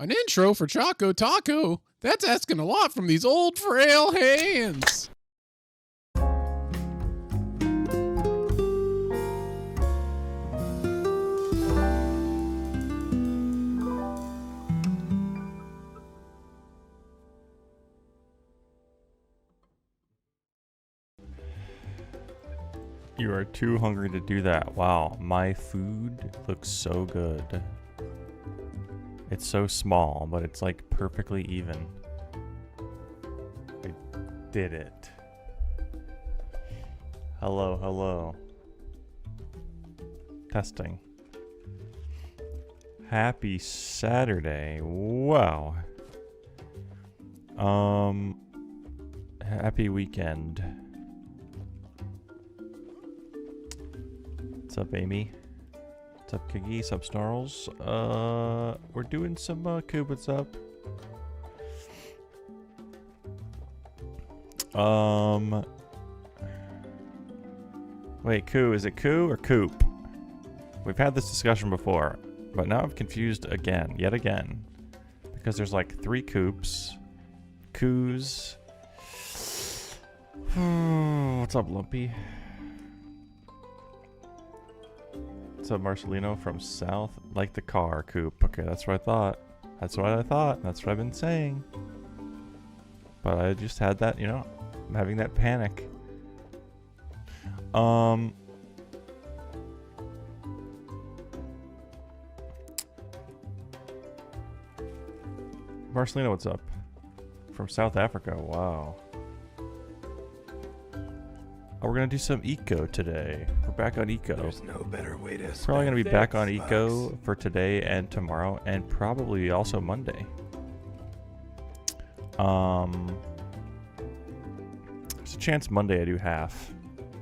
An intro for chocoTaco? That's asking a lot from these old frail hands. You are too hungry to do that. Wow, my food looks so good. It's so small, but it's like perfectly even. I did it. Hello, hello. Testing. Happy Saturday. Wow. Happy weekend. What's up, Amy? What's up, Kiggy? What's up, Snarls? We're doing some, Coob, what's up? Wait, Coo, is it Coo or Coop? We've had this discussion before, but now I'm confused again, yet again. Because there's like 3 Coops. Coos. What's up, Lumpy? What's up, Marcelino from South? Like the car, Coop. Okay, that's what I thought. That's what I thought. That's what I've been saying. But I just had that, you know, I'm having that panic. Marcelino, what's up? From South Africa. Wow. Oh, we're gonna do some eco today. We're back on eco. There's no better way to spend Probably gonna be back on $6. eco for today and tomorrow, and probably also Monday. There's a chance Monday I do half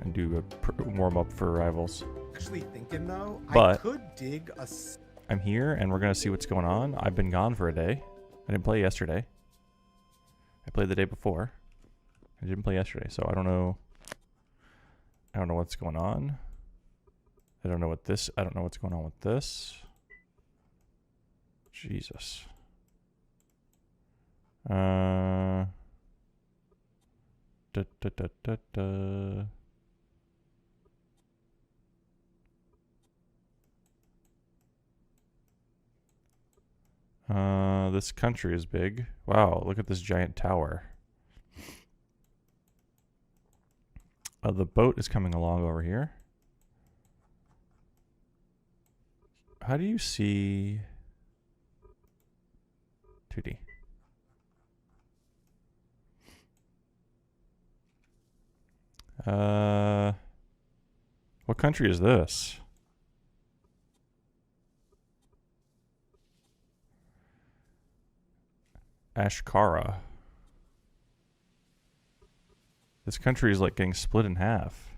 and do a warm up for rivals. Actually thinking though, But I could dig a. I'm here and we're gonna see what's going on. I've been gone for a day. I didn't play yesterday. I played the day before. I didn't play yesterday, so I don't know. I don't know what's going on. I don't know what this. I don't know what's going on with this. Jesus. Da, da, da, da, da. This country is big. Wow, look at this giant tower. The boat is coming along over here. How do you see 2D? What country is this? Ashkara. This country is like getting split in half.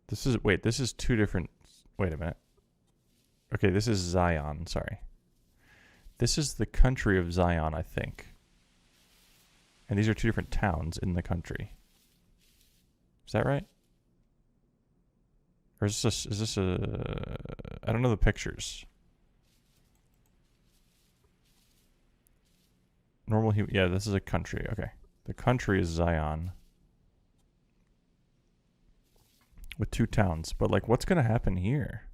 This is, wait, this is 2 different, wait a minute. Okay, this is Zion, sorry. This is the country of Zion, I think. And these are 2 different towns in the country. Is that right? Or is this a, I don't know the pictures. Normal, yeah, this is a country. Okay. The country is Zion. With 2 towns. But, like, what's going to happen here?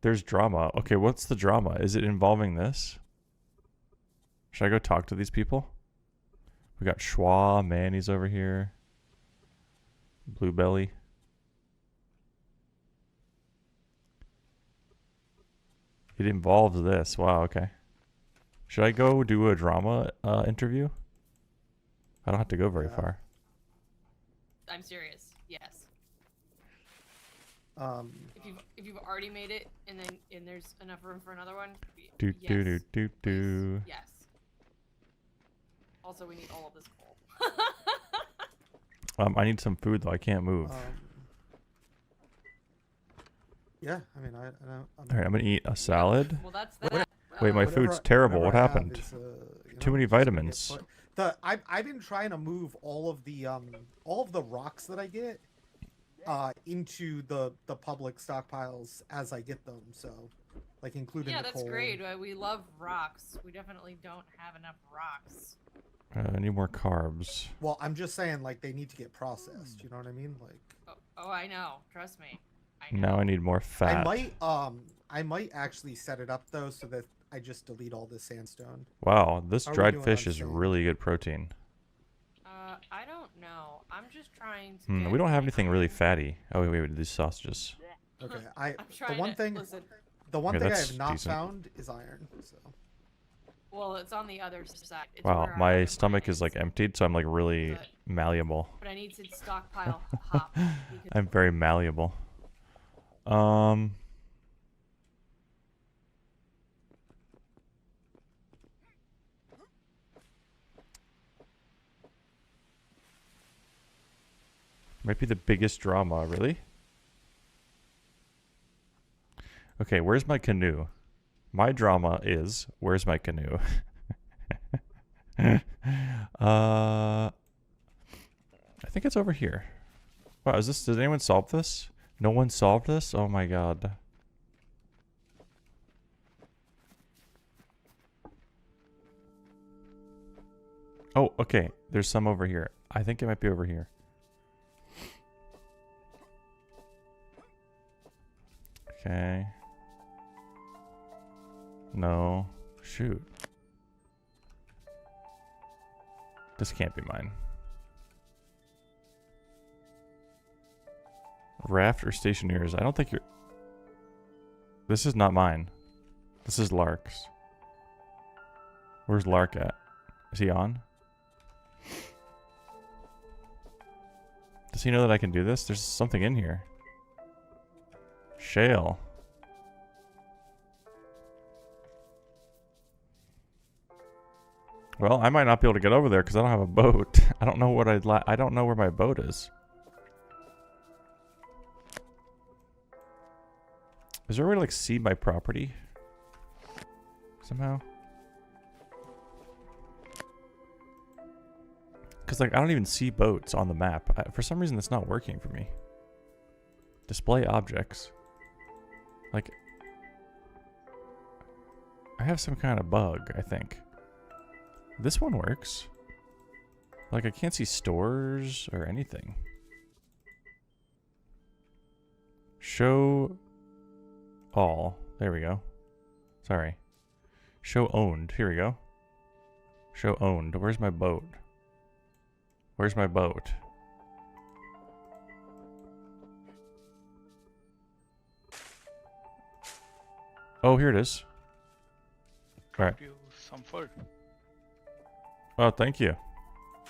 There's drama. Okay, what's the drama? Is it involving this? Should I go talk to these people? We got Schwa, Manny's over here. Bluebelly. It involves this. Wow, okay. Should I go do a drama interview? I don't have to go very far. I'm serious. Yes. Um. If you've already made it and there's enough room for another one. Do yes, do do do do. Yes. Also, we need all of this coal. I need some food though. I can't move. Yeah, I mean, I don't. All right, I'm gonna eat a salad. Well, that's that. Wait, my food's terrible. What happened? Is, Too many vitamins. I've been trying to move all of the rocks that I get into the public stockpiles as I get them. So, like including Yeah, the that's coal. great. We love rocks. We definitely don't have enough rocks. I need more carbs. Well, I'm just saying, like, they need to get processed. You know what I mean? Like. Oh, I know. Trust me. I know. Now I need more fat. I might actually set it up though so that I just delete all this sandstone. Wow, this How are we dried doing fish on is sand? really good protein. I don't know. I'm just trying to. Get We don't have anything really iron. fatty. Oh wait, these sausages. Okay, I'm the trying one to, thing listen, Okay, I that's have not decent. found is iron. So. well, it's on the other side. It's Wow, where our my other stomach mine is like emptied, so I'm like really But- malleable. But I need to stockpile hop. Because I'm very malleable. Might be the biggest drama, really? Okay, where's my canoe? My drama is, where's my canoe? I think it's over here. Wow, did anyone solve this? No one solved this? Oh my god. Oh, okay. There's some over here. I think it might be over here. Okay. No. Shoot. This can't be mine. Raft or stationeers? I don't think you're... This is not mine. This is Lark's. Where's Lark at? Is he on? Does he know that I can do this? There's something in here. Shale. Well, I might not be able to get over there because I don't have a boat. I don't know what I don't know where my boat is. Is there a way to like see my property? Somehow? Because like I don't even see boats on the map. For some reason that's not working for me. Display objects. Like I have some kind of bug, I think. This one works. Like I can't see stores or anything. Show all. There we go. Sorry. Show owned. Here we go. Show owned. Where's my boat? Where's my boat? Oh, here it is. All right. You some food. Oh, thank you.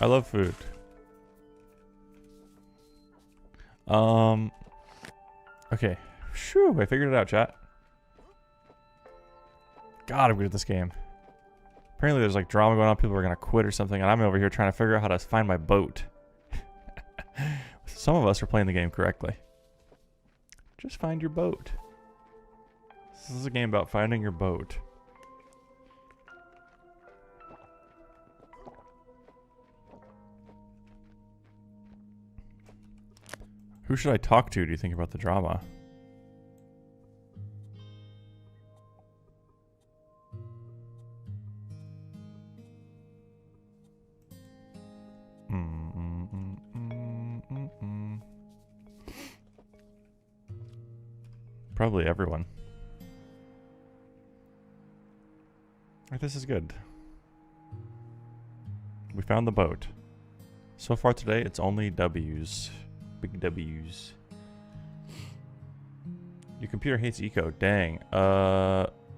I love food. Okay. Phew, I figured it out, chat. God, I'm good at this game. Apparently there's like drama going on. People are going to quit or something. And I'm over here trying to figure out how to find my boat. Some of us are playing the game correctly. Just find your boat. This is a game about finding your boat. Who should I talk to, do you think, about the drama? Probably everyone. Alright, this is good. We found the boat. So far today, it's only W's. Big W's. Your computer hates eco. Dang.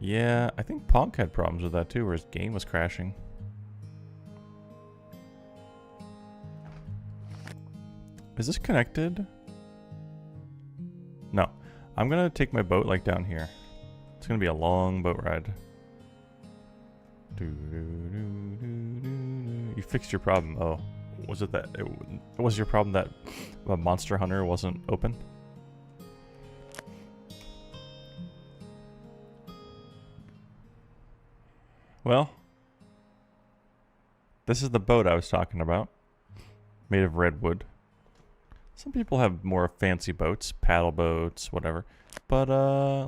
Yeah, I think Punk had problems with that too, where his game was crashing. Is this connected? No. I'm gonna take my boat like down here. It's gonna be a long boat ride. You fixed your problem. Oh. Was it that? Was your problem that Monster Hunter wasn't open? Well, This is the boat I was talking about. Made of redwood. Some people have more fancy boats, paddle boats, whatever. But,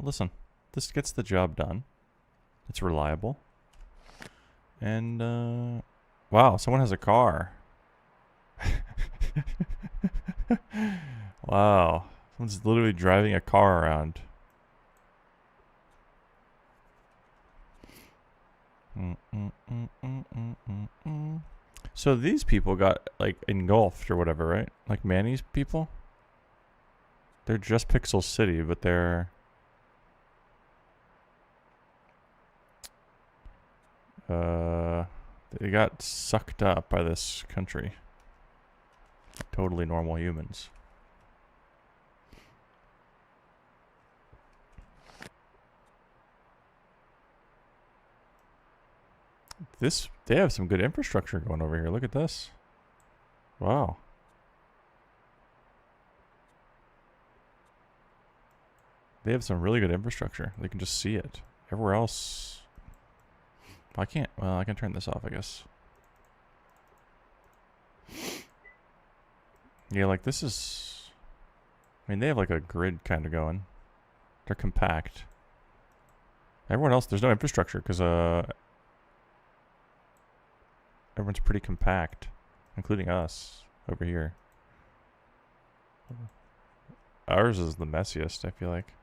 listen. This gets the job done. It's reliable. And, wow, someone has a car. Wow. Someone's literally driving a car around. So these people got, like, engulfed or whatever, right? Like Manny's people? They're just Pixel City, but they're... they got sucked up by this country. Totally normal humans. They have some good infrastructure going over here. Look at this. Wow. They have some really good infrastructure. They can just see it. Everywhere else... I can't... Well, I can turn this off, I guess. Yeah, like this is... I mean, they have like a grid kind of going. They're compact. Everyone else, there's no infrastructure because, everyone's pretty compact, including us over here. Ours is the messiest, I feel like.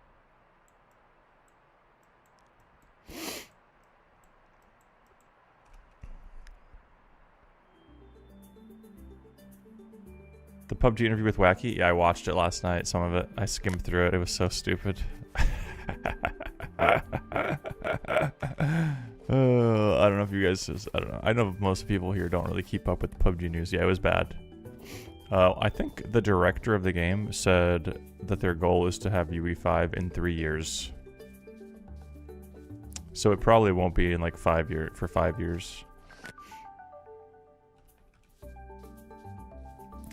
The PUBG interview with Wacky? Yeah, I watched it last night, some of it. I skimmed through it. It was so stupid. I don't know if you guys... I don't know. I know most people here don't really keep up with the PUBG news. Yeah, it was bad. I think the director of the game said that their goal is to have UE5 in 3 years. So it probably won't be in like 5 years.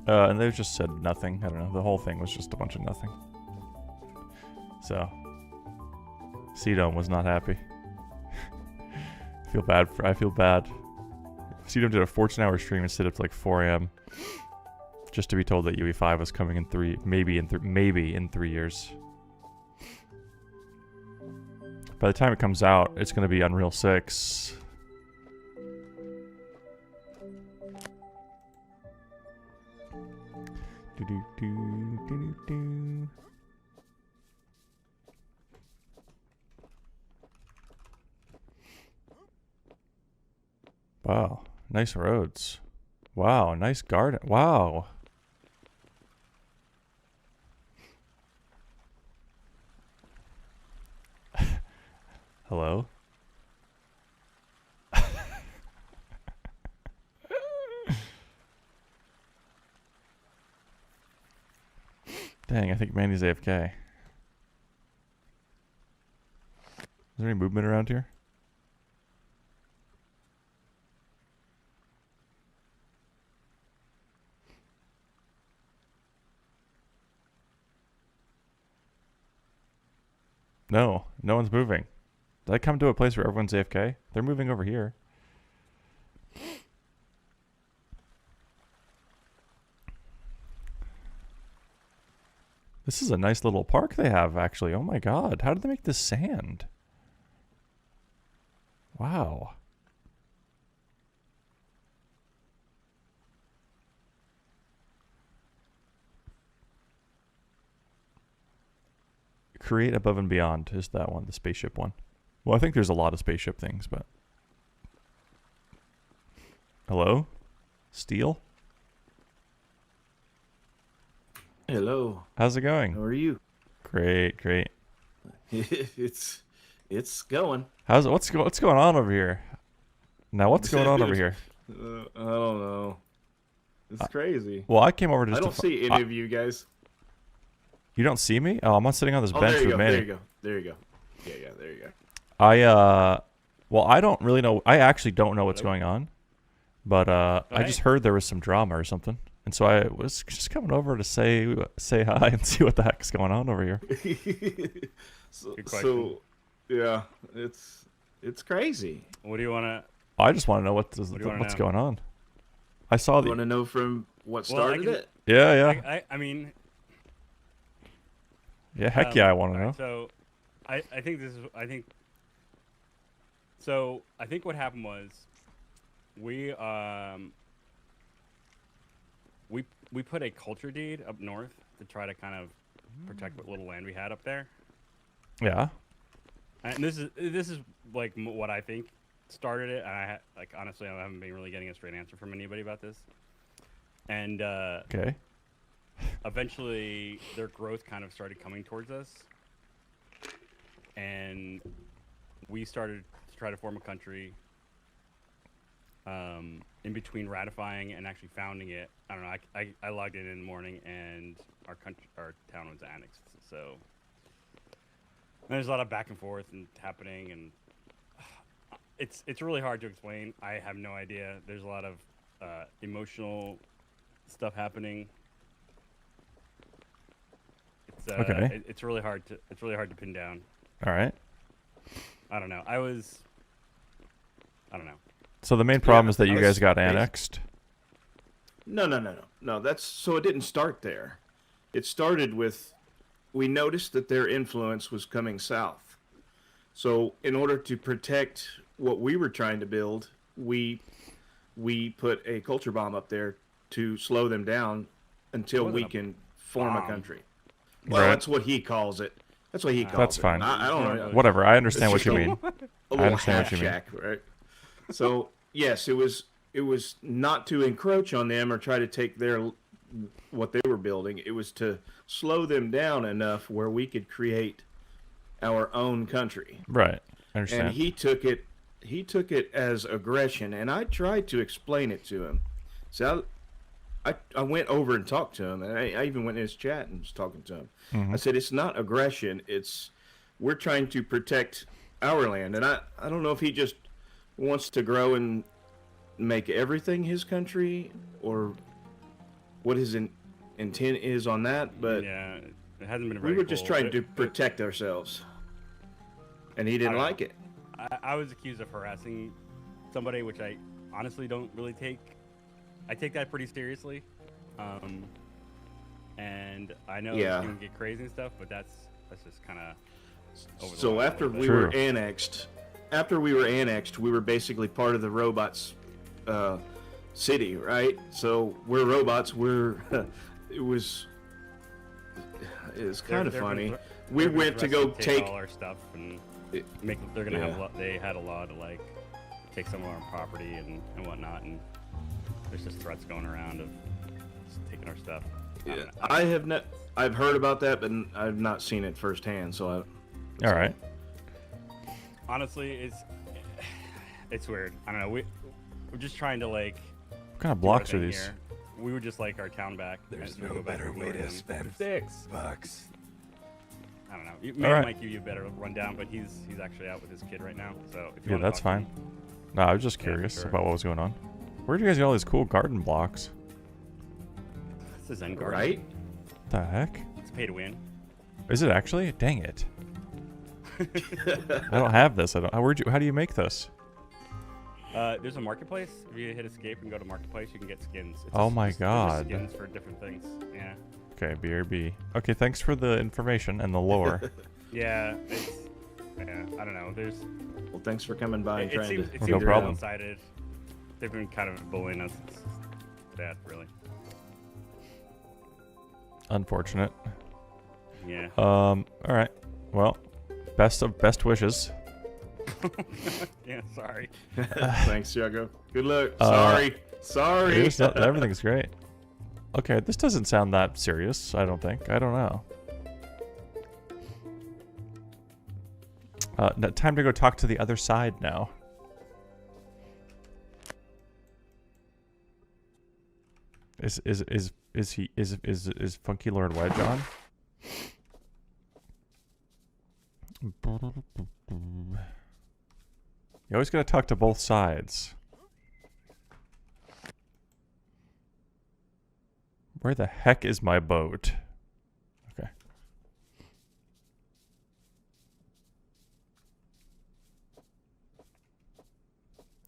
And they've just said nothing. I don't know. The whole thing was just a bunch of nothing. So, CDOM was not happy. I feel bad. CDOM did a 14-hour stream and stayed up to like 4 a.m. just to be told that UE5 was coming in maybe in 3 years. By the time it comes out, it's going to be Unreal 6. Wow, nice roads. Wow, nice garden. Wow. Hello? Dang, I think Manny's AFK. Is there any movement around here? No, no one's moving. Did I come to a place where everyone's AFK? They're moving over here. This is a nice little park they have, actually. Oh my god, how did they make this sand? Wow. Create Above and Beyond is that one, the spaceship one. Well, I think there's a lot of spaceship things, but... Hello? Steel? Hello. How's it going? How are you? Great, great. It's going. What's going on over here? Now, what's going on over here? I don't know. It's crazy. Well, I came over to I don't see any of you guys. You don't see me? Oh, I'm not sitting on this bench with Manny. There you go. There you go. Yeah, there you go. Well, I don't really know. I actually don't know what's going on. But, I just heard there was some drama or something. And so I was just coming over to say hi and see what the heck's going on over here. so, yeah, it's crazy. What do you want to... I just want to know what's going on. I saw You want to the. know from what Well, I started can- it? Yeah, yeah, I mean, yeah. Heck yeah, I want to know. alright, so, I think this is So I think what happened was, we put a culture deed up north to try to kind of protect what little land we had up there. Yeah. And this is like what I think started it. And honestly, I haven't been really getting a straight answer from anybody about this. And Okay. eventually, their growth kind of started coming towards us, and we started to try to form a country. In between ratifying and actually founding it, I don't know. I logged in the morning, and our town was annexed. So there's a lot of back and forth and happening, and it's really hard to explain. I have no idea. There's a lot of emotional stuff happening. It's Okay. It's really hard to pin down. All right. I don't know. I don't know. So the main problem is that I you was guys got basi- annexed. No. That's so it didn't start there. It started with we noticed that their influence was coming south. So in order to protect what we were trying to build, we put a culture bomb up there to slow them down until we wasn't a can form a bomb. country. Well, Right. that's what he calls it. That's what he calls That's it. fine. I don't know. Whatever. I understand what you mean. A I little understand half what you mean. shack, right? So yes, it was not to encroach on them or try to take their what they were building. It was to slow them down enough where we could create our own country. Right. I understand. And he took it as aggression, and I tried to explain it to him. So I went over and talked to him, and I even went in his chat and was talking to him. Mhm. I said, it's not aggression, we're trying to protect our land. And I don't know if he just wants to grow and make everything his country, or what his intent is on that, but Yeah, it hasn't been. we Very were just cool. trying to protect ourselves, and he didn't don't like it. I was accused of harassing somebody, which I honestly don't really take. I take that pretty seriously, and I know Yeah. it's gonna get crazy and stuff, but that's just kind of. So after we True. were annexed, we were basically part of the robots city, right? So we're robots. It was kind of funny. We went to go take all our stuff and It- make. They're gonna have. yeah. They had a law to like take some of our property and whatnot, and there's just threats going around of just taking our stuff. I don't know. I have not. I've heard about that, but I've not seen it firsthand. So All right. Honestly, it's weird. I don't know. We're just trying to like. What kind of do our blocks are thing these? here. We would just like our town back. There's and we no go back better to way to Oregon. spend Six. bucks. I don't know. You, All right. might give you a better rundown, but he's actually out with his kid right now. So if you Yeah, wanna that's talk to fine. him- No, I was just Yeah, curious sure. about what was going on. Where did you guys get all these cool garden blocks? This is Zen Garden. right. What the heck? It's pay to win. Is it actually? Dang it. I don't have this. I don't. How do you make this? There's a marketplace. If you hit escape and go to marketplace, you can get skins. It's Oh just- my they're just God. Skins for different things. Yeah. Okay, BRB. Okay, thanks for the information and the lore. Yeah. Yeah. I don't know. There's. Well, thanks for coming by and It trying seems. to. It No seems problem. one-sided. They've been kind of bullying us. It's bad, really. Unfortunate. Yeah. All right. Well, best wishes. Yeah. Sorry. Thanks, Jago. Good luck. Uh, Sorry. Everything's great. Okay, this doesn't sound that serious. I don't think. I don't know. Time to go talk to the other side now. Is FunkyLordWedge on? You always gotta talk to both sides. Where the heck is my boat? Okay.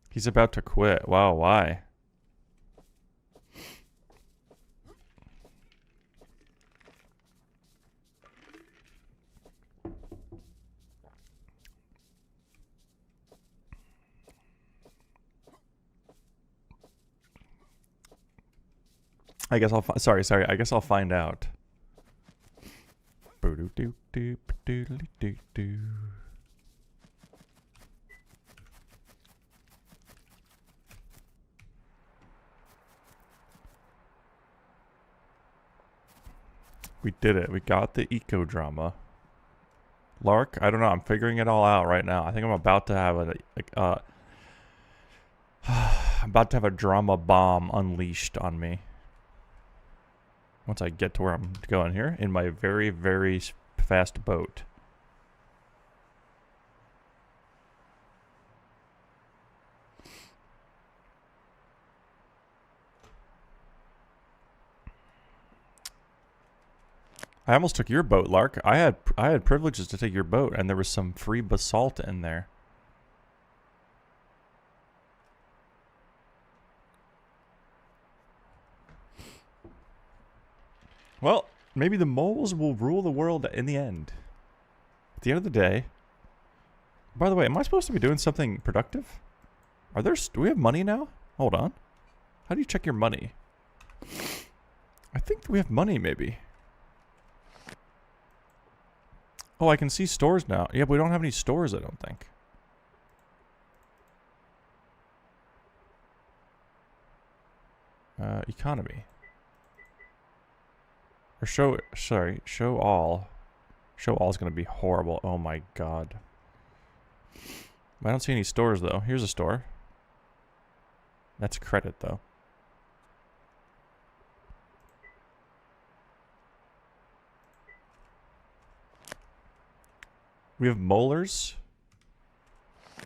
He's about to quit. Wow, why? I guess I'll sorry. I guess I'll find out. Boo-doo-doo-doo-doo-doo-doo-doo. We did it. We got the eco drama. Lark, I don't know. I'm figuring it all out right now. I think I'm about to have I'm about to have a drama bomb unleashed on me. Once I get to where I'm going here in my very, very fast boat. I almost took your boat, Lark. I had privileges to take your boat, and there was some free basalt in there. Well, maybe the moles will rule the world in the end. At the end of the day. By the way, am I supposed to be doing something productive? Do we have money now? Hold on. How do you check your money? I think we have money, maybe. Oh, I can see stores now. Yeah, but we don't have any stores, I don't think. Economy. Or show all. Show all is going to be horrible. Oh my god. I don't see any stores, though. Here's a store. That's credit, though. We have molars.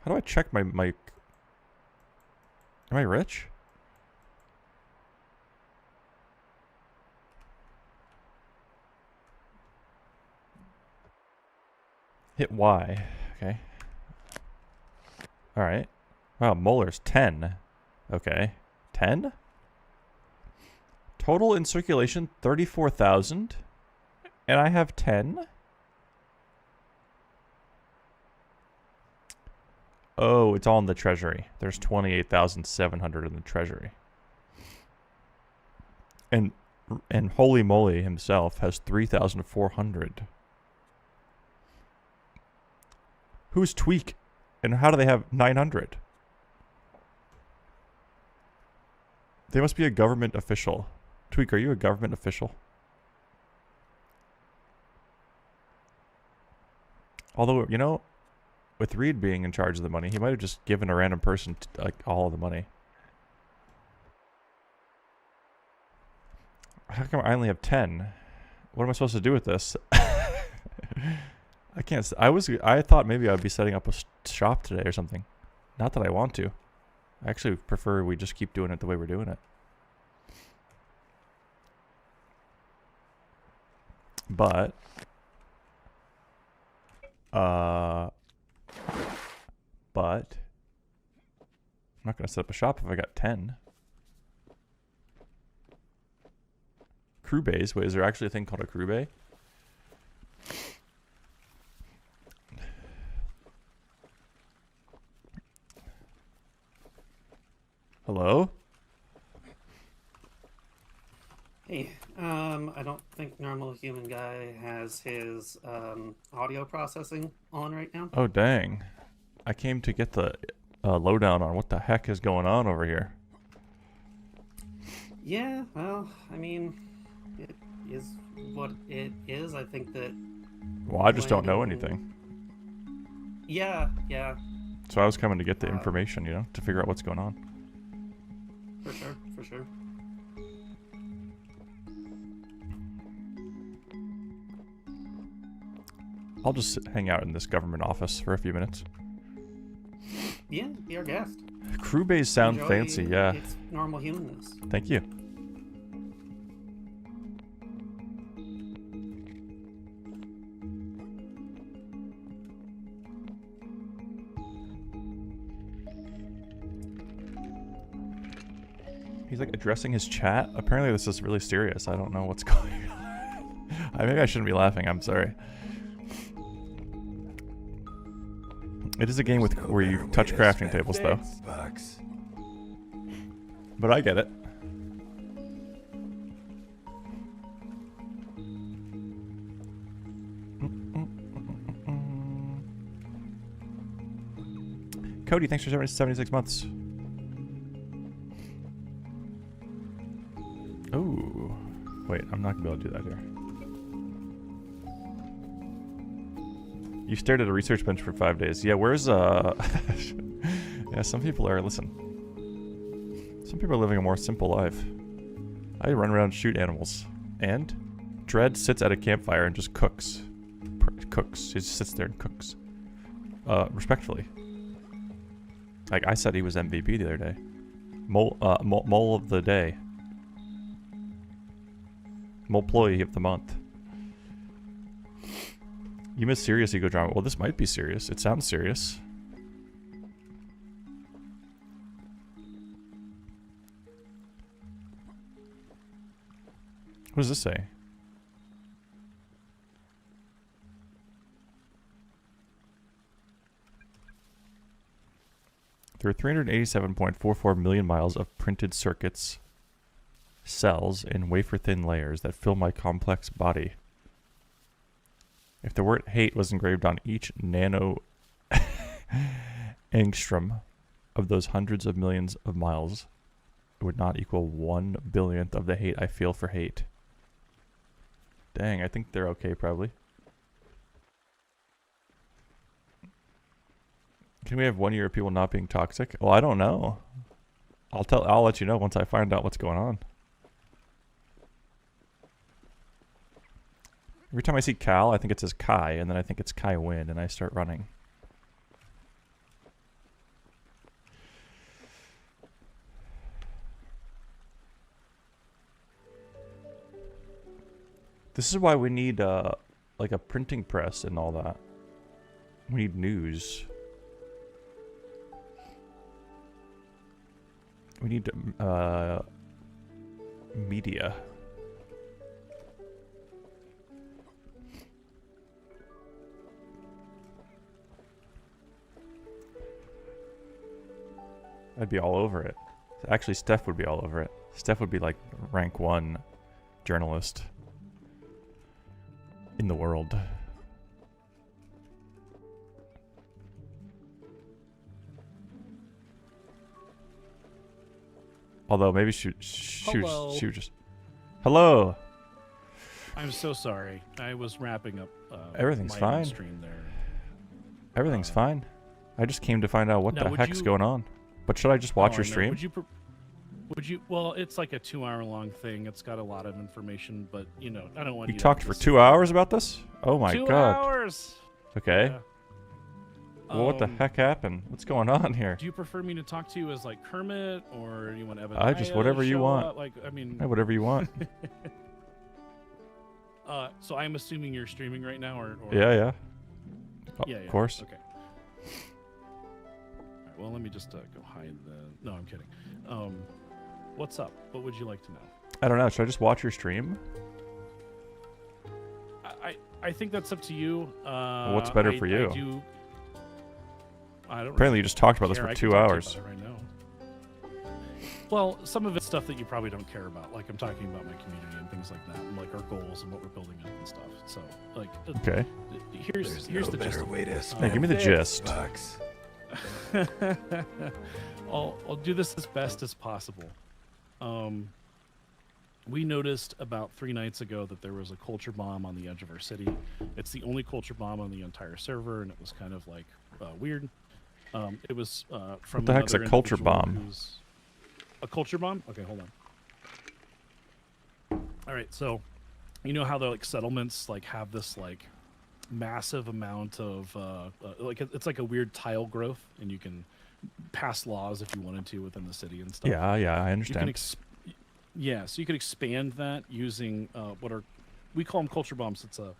How do I check my... Am I rich? Hit Y. Okay. Alright. Wow, molars 10. Okay. 10? Total in circulation 34,000. And I have 10? Oh, it's all in the treasury. There's 28,700 in the treasury. And Holy Moly himself has 3,400. Who's Tweak? And how do they have 900? They must be a government official. Tweak, are you a government official? Although, you know, with Reid being in charge of the money, he might have just given a random person like all of the money. How come I only have 10? What am I supposed to do with this? I can't. I thought maybe I'd be setting up a shop today or something. Not that I want to. I actually prefer we just keep doing it the way we're doing it. But I'm not going to set up a shop if I got 10. Crew bays. Wait, is there actually a thing called a crew bay? Hello? Hey, I don't think normal human guy has his audio processing on right now. Oh, dang. I came to get the lowdown on what the heck is going on over here. Yeah, well, I mean, it is what it is. I think that... Well, I just don't know anything. Yeah. So I was coming to get the information, you know, to figure out what's going on. For sure. I'll just hang out in this government office for a few minutes. Yeah, be our guest. Crew bays sound Enjoy fancy, yeah. It's normal humanness. Thank you. He's like addressing his chat. Apparently this is really serious. I don't know what's going on. Maybe I shouldn't be laughing. I'm sorry. It is a game with where you touch crafting tables, though. But I get it. Cody, thanks for 76 months. Oh, wait, I'm not gonna be able to do that here. You stared at a research bench for 5 days. Yeah, where's yeah, some people are, listen. Some people are living a more simple life. I run around and shoot animals. And Dread sits at a campfire and just cooks. Cooks. He just sits there and cooks. Respectfully. Like I said, he was MVP the other day. Mole of the day. Moleployee of the month. You miss serious ego drama. Well, this might be serious. It sounds serious. What does this say? There are 387.44 million miles of printed circuits, cells in wafer-thin layers that fill my complex body. If the word hate was engraved on each nano angstrom of those hundreds of millions of miles, it would not equal 1/1000th of the hate I feel for hate. Dang, I think they're okay, probably. Can we have 1 year of people not being toxic? Well, I don't know. I'll let you know once I find out what's going on. Every time I see Cal, I think it says Kai, and then I think it's Kai Win, and I start running. This is why we need like a printing press and all that. We need news. We need media. I'd be all over it. Actually, Steph would be all over it. Steph would be like rank 1 journalist in the world. Although maybe she would just... Hello! I'm so sorry. I was wrapping up Everything's my fine. stream there. Everything's fine. I just came to find out what now, the heck's going on. But should I just watch your stream? Would you? Well, it's like a 2-hour-long thing. It's got a lot of information, but you know, I don't want you you talked to for 2 hours about this? Oh my 2 god. 2 hours. Okay. Yeah. Well, what the heck happened? What's going on here? Do you prefer me to talk to you as like Kermit, or you want Evan? I just whatever you want. Up? Like, I mean, whatever you want. So I'm assuming you're streaming right now, or yeah. Yeah, of course. Okay. Alright, well, let me just go hide the. No, I'm kidding. What's up? What would you like to know? I don't know. Should I just watch your stream? I think that's up to you. What's better for you? I don't. Apparently, you just talked about this for 2 hours. Right now. Well, some of it's stuff that you probably don't care about. Like I'm talking about my community and things like that, and like our goals and what we're building up and stuff. So, like, okay. Here's the better gist. way to Hey, give me the gist. I'll do this as best as possible. We noticed about 3 nights ago that there was a culture bomb on the edge of our city. It's the only culture bomb on the entire server, and it was kind of like weird. It was from what the heck's a culture bomb? A culture bomb? Okay, hold on. All right, so you know how the like settlements like have this like massive amount of like it's like a weird tile growth, and you can pass laws if you wanted to within the city and stuff. Yeah, I understand. Yeah, so you could expand that using we call them culture bombs. It's a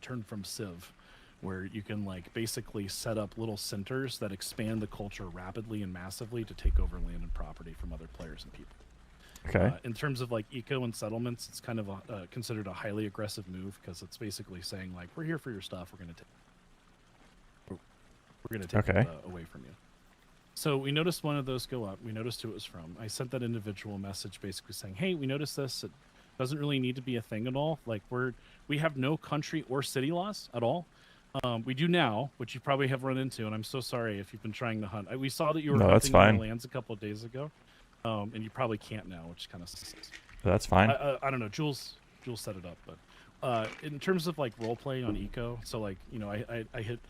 term from Civ, where you can like basically set up little centers that expand the culture rapidly and massively to take over land and property from other players and people. Okay. In terms of like eco and settlements, it's kind of considered a highly aggressive move because it's basically saying like, we're here for your stuff. We're gonna take it away from you. So we noticed one of those go up. We noticed who it was from. I sent that individual a message basically saying, hey, we noticed this. It doesn't really need to be a thing at all. Like we have no country or city laws at all. We do now, which you probably have run into, and I'm so sorry if you've been trying to hunt. We saw that you were No, that's hunting on fine. our lands a couple of days ago, and you probably can't now, which kind of sucks. That's fine. I don't know. Jules set it up, but in terms of like role playing on Eco, so like I hit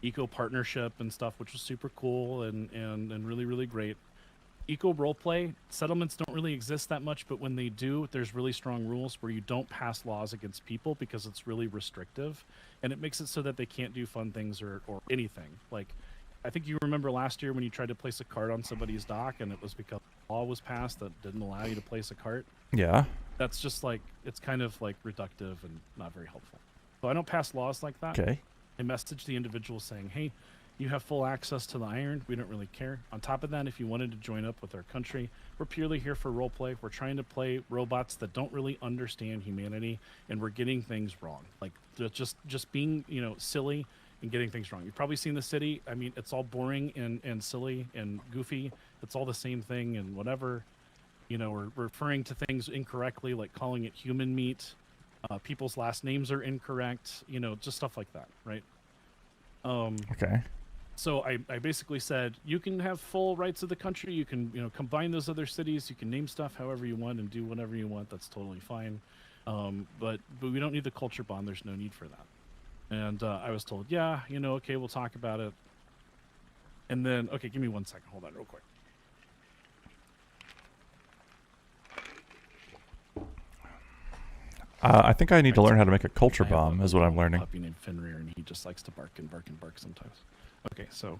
Eco partnership and stuff, which was super cool and really great. Eco roleplay settlements don't really exist that much, but when they do, there's really strong rules where you don't pass laws against people because it's really restrictive, and it makes it so that they can't do fun things or anything. Like, I think you remember last year when you tried to place a cart on somebody's dock, and it was because a law was passed that didn't allow you to place a cart. Yeah. That's just like, it's kind of like reductive and not very helpful. So I don't pass laws like that. Okay. I message the individual saying, hey, you have full access to the iron. We don't really care. On top of that, if you wanted to join up with our country, we're purely here for roleplay. We're trying to play robots that don't really understand humanity, and we're getting things wrong. Like, just being, silly and getting things wrong. You've probably seen the city. I mean, it's all boring and silly and goofy. It's all the same thing and whatever. We're referring to things incorrectly, like calling it human meat. People's last names are incorrect. Just stuff like that, right? Okay. So I basically said, you can have full rights of the country. You can, combine those other cities. You can name stuff however you want and do whatever you want. That's totally fine. But we don't need the culture bond. There's no need for that. And I was told, yeah, okay, we'll talk about it. And then, okay, give me 1 second. Hold on real quick. I think I need to learn how to make a culture I have bomb, a is what I'm little learning. puppy named Fenrir, and he just likes to bark and bark and bark sometimes. Okay, so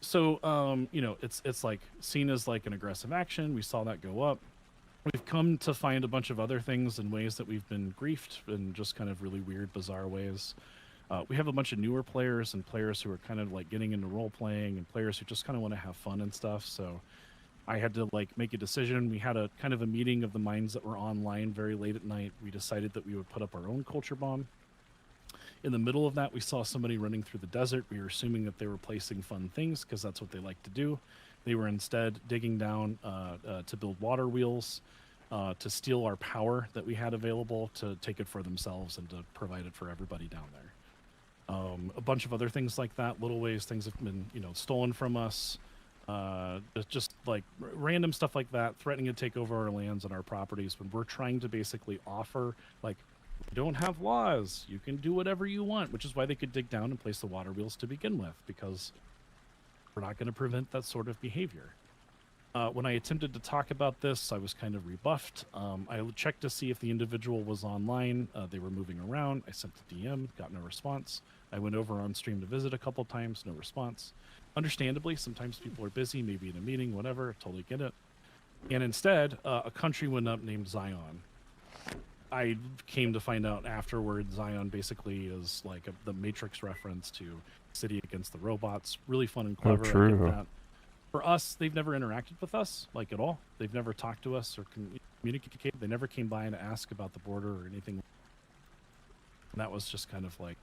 it's like seen as like an aggressive action. We saw that go up. We've come to find a bunch of other things in ways that we've been griefed in just kind of really weird, bizarre ways. We have a bunch of newer players and players who are kind of like getting into role playing and players who just kind of want to have fun and stuff. So I had to like make a decision. We had a kind of a meeting of the minds that were online very late at night. We decided that we would put up our own culture bomb. In the middle of that, we saw somebody running through the desert. We were assuming that they were placing fun things because that's what they like to do. They were instead digging down to build water wheels, to steal our power that we had available, to take it for themselves and to provide it for everybody down there. A bunch of other things like that, little ways things have been, stolen from us. Just like random stuff like that, threatening to take over our lands and our properties when we're trying to basically offer, like, we don't have laws, you can do whatever you want, which is why they could dig down and place the water wheels to begin with, because we're not going to prevent that sort of behavior. When I attempted to talk about this, I was kind of rebuffed. I checked to see if the individual was online. They were moving around. I sent a DM, got no response. I went over on stream to visit a couple times, no response. Understandably, sometimes people are busy, maybe in a meeting, whatever, totally get it. And instead, a country went up named Zion. I came to find out afterward, Zion basically is like the Matrix reference to City Against the Robots. Really fun and clever. Oh, true. I get that. For us, they've never interacted with us, like at all. They've never talked to us or communicated. They never came by and asked about the border or anything. And that was just kind of like,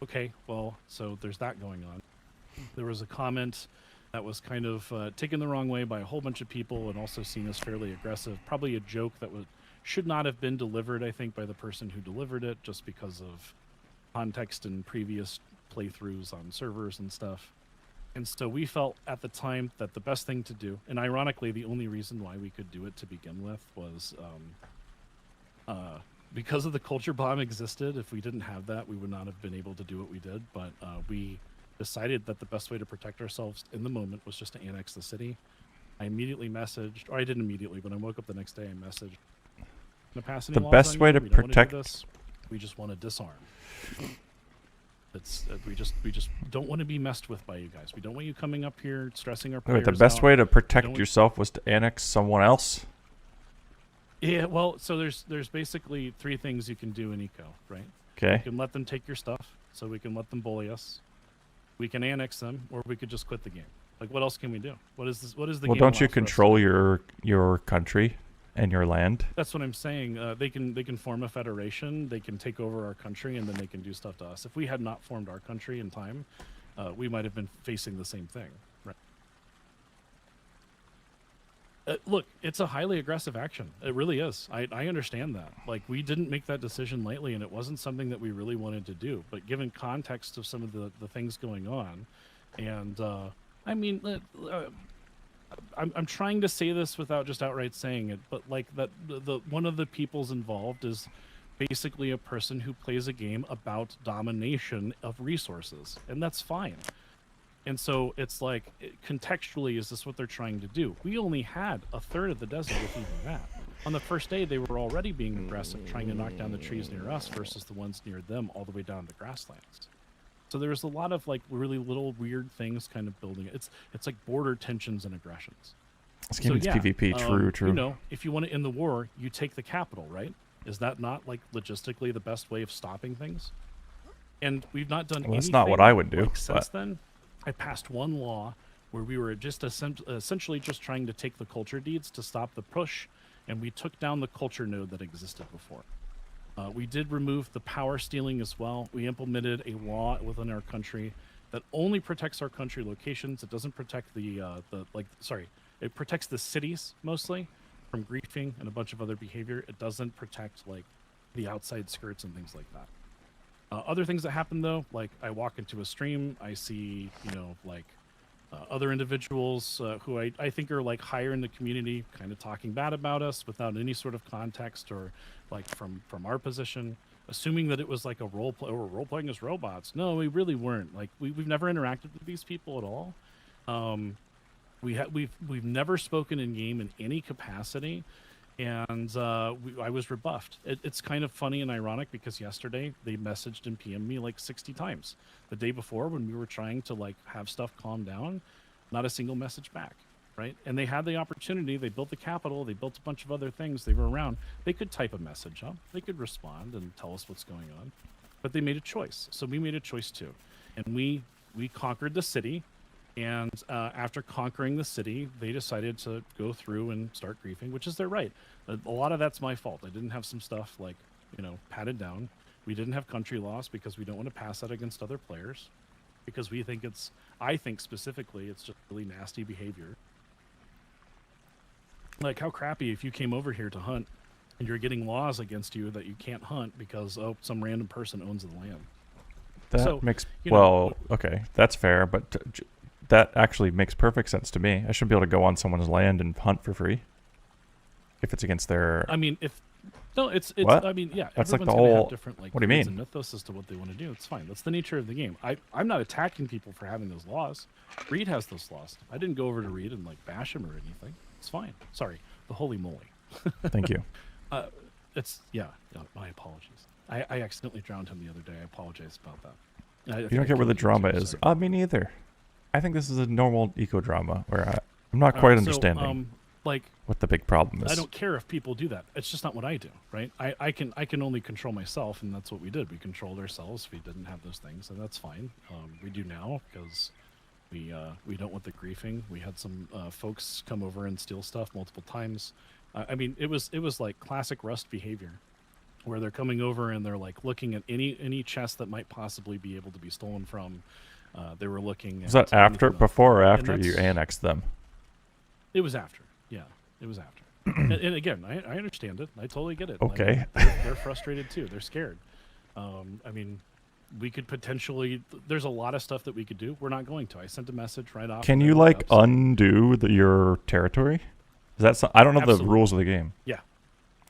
okay, well, so there's that going on. There was a comment that was kind of taken the wrong way by a whole bunch of people and also seen as fairly aggressive. Probably a joke that should not have been delivered, I think, by the person who delivered it, just because of context and previous playthroughs on servers and stuff. And so we felt at the time that the best thing to do, and ironically the only reason why we could do it to begin with, was because of the culture bomb existed. If we didn't have that, we would not have been able to do what we did. But we decided that the best way to protect ourselves in the moment was just to annex the city. I immediately messaged, or I didn't immediately, but I woke up the next day and messaged, "Gonna pass any The laws best on way you? to We don't wanna do protect- this. We just want to disarm. It's we just don't want to be messed with by you guys. We don't want you coming up here stressing our players Wait, the best out. way to We protect don't- yourself was to annex someone else? Yeah, well, so there's basically 3 things you can do in eco, right? You Okay. can let them take your stuff, so we can let them bully us. We can annex them, or we could just quit the game. Like, what else can we do? What is this? What is the Well, game? don't you allow for us to control do? your country and your land? That's what I'm saying. They can form a federation. They can take over our country, and then they can do stuff to us. If we had not formed our country in time, we might have been facing the same thing. Right. Look, it's a highly aggressive action. It really is. I understand that. Like, we didn't make that decision lightly, and it wasn't something that we really wanted to do. But given context of some of the things going on, and I mean, I'm trying to say this without just outright saying it, but like that the one of the peoples involved is basically a person who plays a game about domination of resources, and that's fine. And so it's like, contextually, is this what they're trying to do? We only had a third of the desert with even that. On the first day, they were already being aggressive, trying to knock down the trees near us versus the ones near them all the way down the grasslands. So there's a lot of like really little weird things kind of building it. It's like border tensions and aggressions. This game is PvP, true. You know, if you want to end the war, you take the capital, right? Is that not like logistically the best way of stopping things? And we've not done anything. That's not what I would do. Like, since then, I passed one law where we were just essentially just trying to take the culture deeds to stop the push, and we took down the culture node that existed before. We did remove the power stealing as well. We implemented a law within our country that only protects our country locations. It doesn't protect it protects the cities mostly from griefing and a bunch of other behavior. It doesn't protect like the outside skirts and things like that. Other things that happen though, like I walk into a stream, I see, you know, like other individuals who I think are like higher in the community kind of talking bad about us without any sort of context or like from our position, assuming that it was like a role play or role playing as robots. No, we really weren't. Like we've never interacted with these people at all. We've never spoken in game in any capacity. And I was rebuffed. It's kind of funny and ironic because yesterday they messaged and PM'd me like 60 times. The day before when we were trying to like have stuff calm down, not a single message back, right? And they had the opportunity. They built the Capitol. They built a bunch of other things. They were around. They could type a message up. They could respond and tell us what's going on. But they made a choice. So we made a choice too. And we conquered the city. And after conquering the city, they decided to go through and start griefing, which is their right. A lot of that's my fault. I didn't have some stuff like, you know, patted down. We didn't have country loss because we don't want to pass that against other players. Because we think I think specifically, it's just really nasty behavior. Like how crappy if you came over here to hunt and you're getting laws against you that you can't hunt because, oh, some random person owns the land. That makes, well, okay, that's fair, but that actually makes perfect sense to me. I should be able to go on someone's land and hunt for free if it's against their. I mean, it's. What? I mean, yeah. That's like the everyone's gonna whole. have different, like, what do you mean? And mythos as to what they want to do. It's fine. That's the nature of the game. I'm not attacking people for having those laws. Reid has those laws. I didn't go over to Reid and like bash him or anything. It's fine. Sorry, the holy moly. Thank you. It's my apologies. I accidentally drowned him the other day. I apologize about that. You don't get where the drama is. Me neither. I think this is a normal eco drama where I'm not quite understanding like what the big problem is. I don't care if people do that. It's just not what I do, right? I can only control myself, and that's what we did. We controlled ourselves. We didn't have those things, and that's fine. We do now because we don't want the griefing. We had some folks come over and steal stuff multiple times. I mean, it was like classic Rust behavior, where they're coming over and they're like looking at any chest that might possibly be able to be stolen from. They were looking. Was that after, before, or after you annexed them? It was after. Yeah, it was after. and again, I understand it. I totally get it. Okay. They're frustrated too. They're scared. I mean, we could potentially. There's a lot of stuff that we could do. We're not going to. I sent a message right off. Can you like undo your territory? Is that I don't know the rules of the game. Yeah.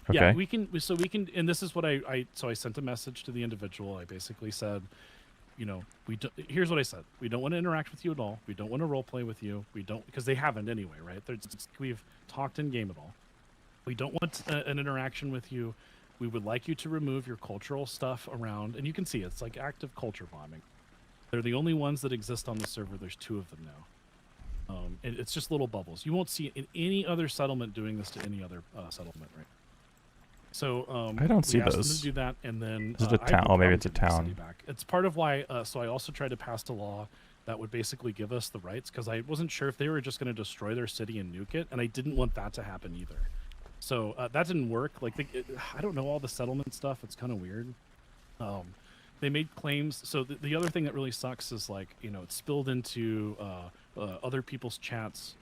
Okay. Yeah, we can. So we can. And this is what I sent a message to the individual. I basically said, you know, here's what I said. We don't want to interact with you at all. We don't want to role play with you. We don't, because they haven't anyway, right? We've talked in game at all. We don't want an interaction with you. We would like you to remove your cultural stuff around. And you can see it's like active culture bombing. They're the only ones that exist on the server. There's 2 of them now. And it's just little bubbles. You won't see in any other settlement doing this to any other settlement, right? So I don't see those. Them to do that, and then is it a town? Oh, maybe it's a town. It's part of why. So I also tried to pass a law that would basically give us the rights, because I wasn't sure if they were just going to destroy their city and nuke it, and I didn't want that to happen either. So that didn't work. Like I don't know all the settlement stuff. It's kind of weird. They made claims. So the other thing that really sucks is, like, you know, it spilled into other people's chats.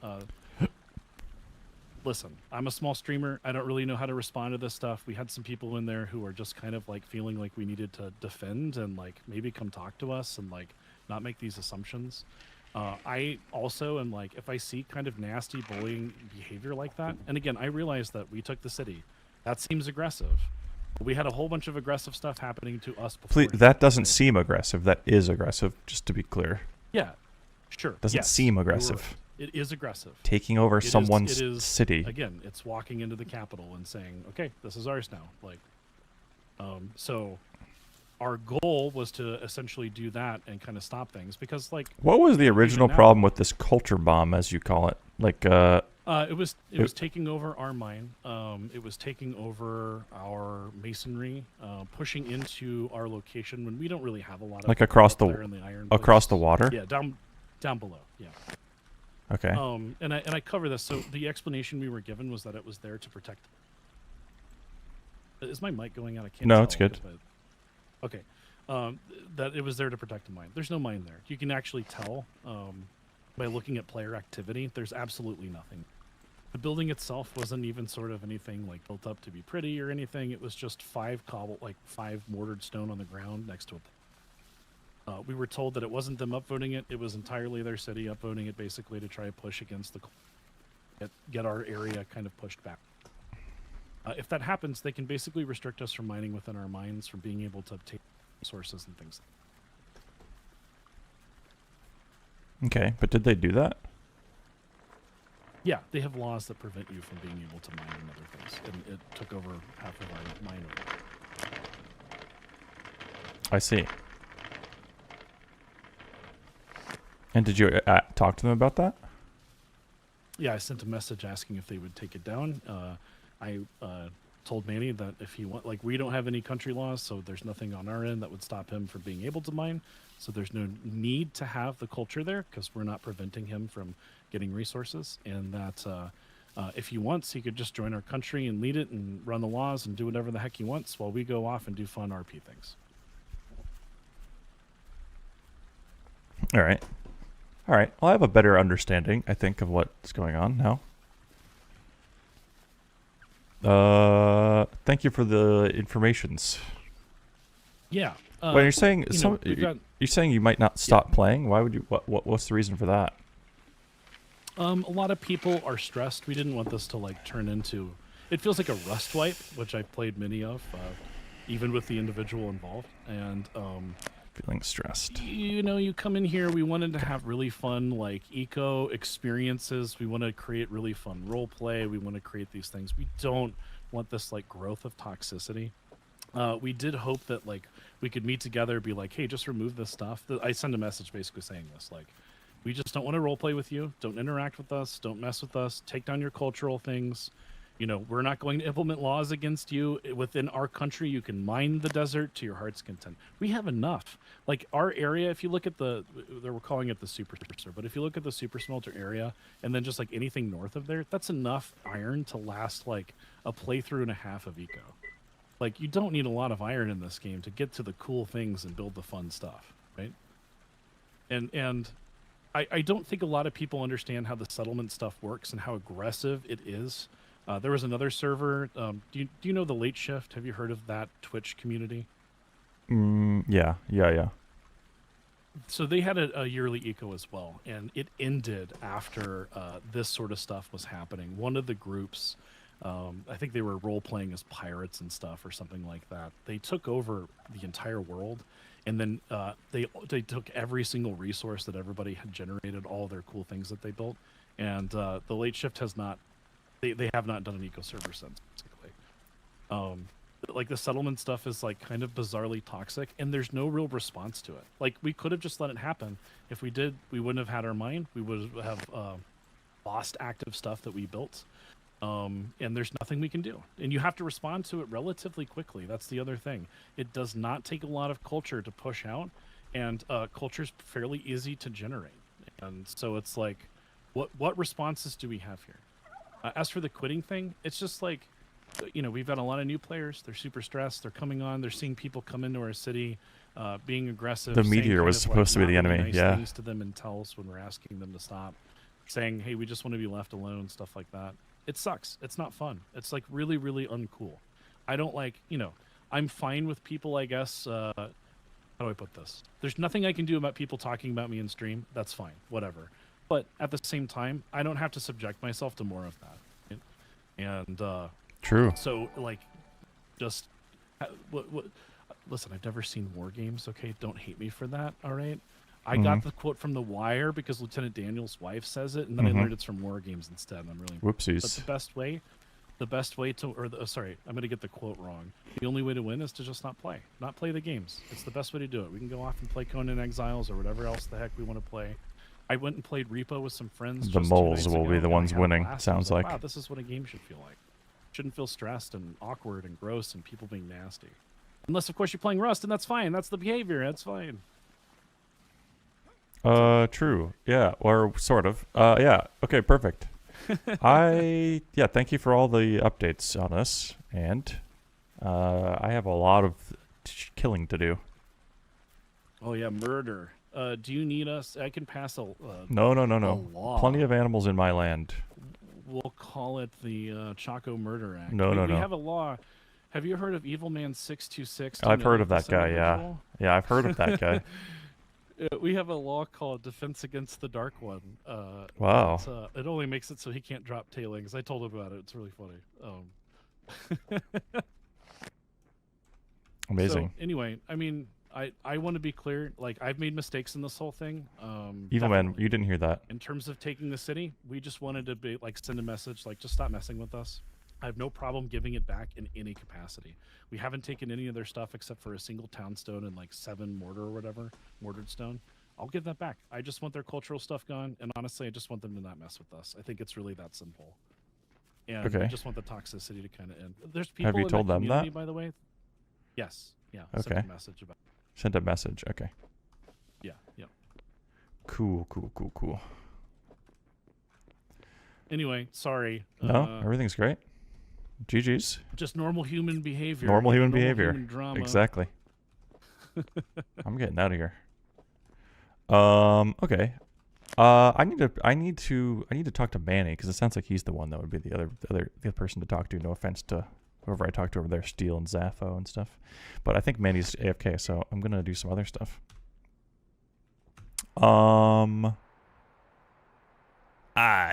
listen, I'm a small streamer. I don't really know how to respond to this stuff. We had some people in there who are just kind of like feeling like we needed to defend and like maybe come talk to us and like not make these assumptions. I also am like, if I see kind of nasty bullying behavior like that, and again, I realize that we took the city. That seems aggressive. We had a whole bunch of aggressive stuff happening to us before. Please, that doesn't seem aggressive. That is aggressive, just to be clear. Yeah, sure. Doesn't seem aggressive. It is aggressive. Taking over someone's it is, city. Again, it's walking into the Capitol and saying, okay, this is ours now. Like, so our goal was to essentially do that and kind of stop things because, like, what was the original now, problem with this culture bomb, as you call it? Like, it was taking over our mine. It was taking over our masonry, pushing into our location when we don't really have a lot of like across the iron across the water. Yeah, down below. Yeah. Okay. And I cover this. So the explanation we were given was that it was there to protect. Is my mic going out? I can't. No, tell it's good. Okay. That it was there to protect a mine. There's no mine there. You can actually tell by looking at player activity. There's absolutely nothing. The building itself wasn't even sort of anything like built up to be pretty or anything. It was just five mortared stone on the ground next to a. We were told that it wasn't them upvoting it. It was entirely their city upvoting it, basically to try to push against the get our area kind of pushed back. If that happens, they can basically restrict us from mining within our mines, from being able to obtain resources and things. Okay, but did they do that? Yeah, they have laws that prevent you from being able to mine and other things, and it took over half of our mine. I see. And did you talk to them about that? Yeah, I sent a message asking if they would take it down. I told Manny that if he want, like, we don't have any country laws, so there's nothing on our end that would stop him from being able to mine. So there's no need to have the culture there because we're not preventing him from getting resources. And that if he wants, he could just join our country and lead it and run the laws and do whatever the heck he wants while we go off and do fun RP things. All right. All right. Well, I have a better understanding, I think, of what's going on now. Thank you for the informations. Yeah. When you're saying you're saying you might not stop playing, why would you? What's the reason for that? A lot of people are stressed. We didn't want this to like turn into. It feels like a rust wipe, which I've played many of, even with the individual involved. And feeling stressed. You know, you come in here. We wanted to have really fun, like eco experiences. We want to create really fun role play. We want to create these things. We don't want this like growth of toxicity. We did hope that like we could meet together, be like, hey, just remove this stuff. I send a message basically saying this, like, we just don't want to role play with you. Don't interact with us. Don't mess with us. Take down your cultural things. You know, we're not going to implement laws against you. Within our country, you can mine the desert to your heart's content. We have enough. Like, our area, if you look at they were calling it the super smelter, but if you look at the super smelter area, and then just, like, anything north of there, that's enough iron to last, like, a playthrough and a half of eco. Like, you don't need a lot of iron in this game to get to the cool things and build the fun stuff, right? And I don't think a lot of people understand how the settlement stuff works and how aggressive it is. There was another server. Do you know the Late Shift? Have you heard of that Twitch community? Yeah. So they had a yearly eco as well, and it ended after this sort of stuff was happening. One of the groups, I think they were role-playing as pirates and stuff or something like that. They took over the entire world, and then they took every single resource that everybody had generated, all their cool things that they built, and the Late Shift has not. They have not done an eco server since, basically. Like, the settlement stuff is, like, kind of bizarrely toxic, and there's no real response to it. Like, we could have just let it happen. If we did, we wouldn't have had our mine. We would have lost active stuff that we built. And there's nothing we can do. And you have to respond to it relatively quickly. That's the other thing. It does not take a lot of culture to push out, and culture's fairly easy to generate. And so it's like, what responses do we have here? As for the quitting thing, it's just like, you know, we've got a lot of new players. They're super stressed. They're coming on. They're seeing people come into our city, being aggressive. The meteor was supposed to be the enemy. Nice yeah. Things to them and tell us when we're asking them to stop, saying, "Hey, we just want to be left alone," stuff like that. It sucks. It's not fun. It's like really, really uncool. I don't like, you know, I'm fine with people, I guess. How do I put this? There's nothing I can do about people talking about me in stream. That's fine. Whatever. But at the same time, I don't have to subject myself to more of that. Right? And True. so, like, just listen, I've never seen War Games, okay? Don't hate me for that, all right? I got the quote from The Wire because Lieutenant Daniel's wife says it, and then I learned it's from War Games instead, and I'm really... Whoopsies. But the best way to, sorry, I'm going to get the quote wrong. The only way to win is to just not play the games. It's the best way to do it. We can go off and play Conan Exiles or whatever else the heck we want to play. I went and played Repo with some friends. The just 2 moles nights will ago, be the and I ones had a winning, blast. I was sounds like. Wow, this is what a game should feel like. Shouldn't feel stressed and awkward and gross and people being nasty. Unless, of course, you're playing Rust, and that's fine. That's the behavior. That's fine. True. Yeah, or sort of. Yeah. Okay, perfect. Yeah, thank you for all the updates on this, and I have a lot of killing to do. Oh yeah, murder. Do you need us? I can pass a No. law. Plenty of animals in my land. We'll call it the Choco Murder Act. No. We have a law. Have you heard of Evil Man 626? I've heard of that guy, yeah. Yeah, I've heard of that guy. We have a law called Defense Against the Dark One. Wow. It only makes it so he can't drop tailings. I told him about it. It's really funny. Amazing. So, anyway, I mean, I want to be clear. Like, I've made mistakes in this whole thing. Evil Man, definitely. you didn't hear that. In terms of taking the city, we just wanted to be like send a message, like just stop messing with us. I have no problem giving it back in any capacity. We haven't taken any of their stuff except for a single town stone and like 7 mortar or whatever, mortared stone. I'll give that back. I just want their cultural stuff gone, and honestly, I just want them to not mess with us. I think it's really that simple. And I just want the toxicity to kind of end. There's people Have you in told that them community, that? by the way. Yes. Yeah. Okay. Sent a message about. Sent a message. Okay. Yeah. Yeah. Cool. Anyway, sorry. No, everything's great. GG's. Just normal human behavior. Normal human behavior. Human drama. Exactly. I'm getting out of here. Okay. I need to talk to Manny because it sounds like he's the one that would be the other person to talk to. No offense to whoever I talk to over there, Steel and Zafo and stuff. But I think Manny's AFK, so I'm gonna do some other stuff. I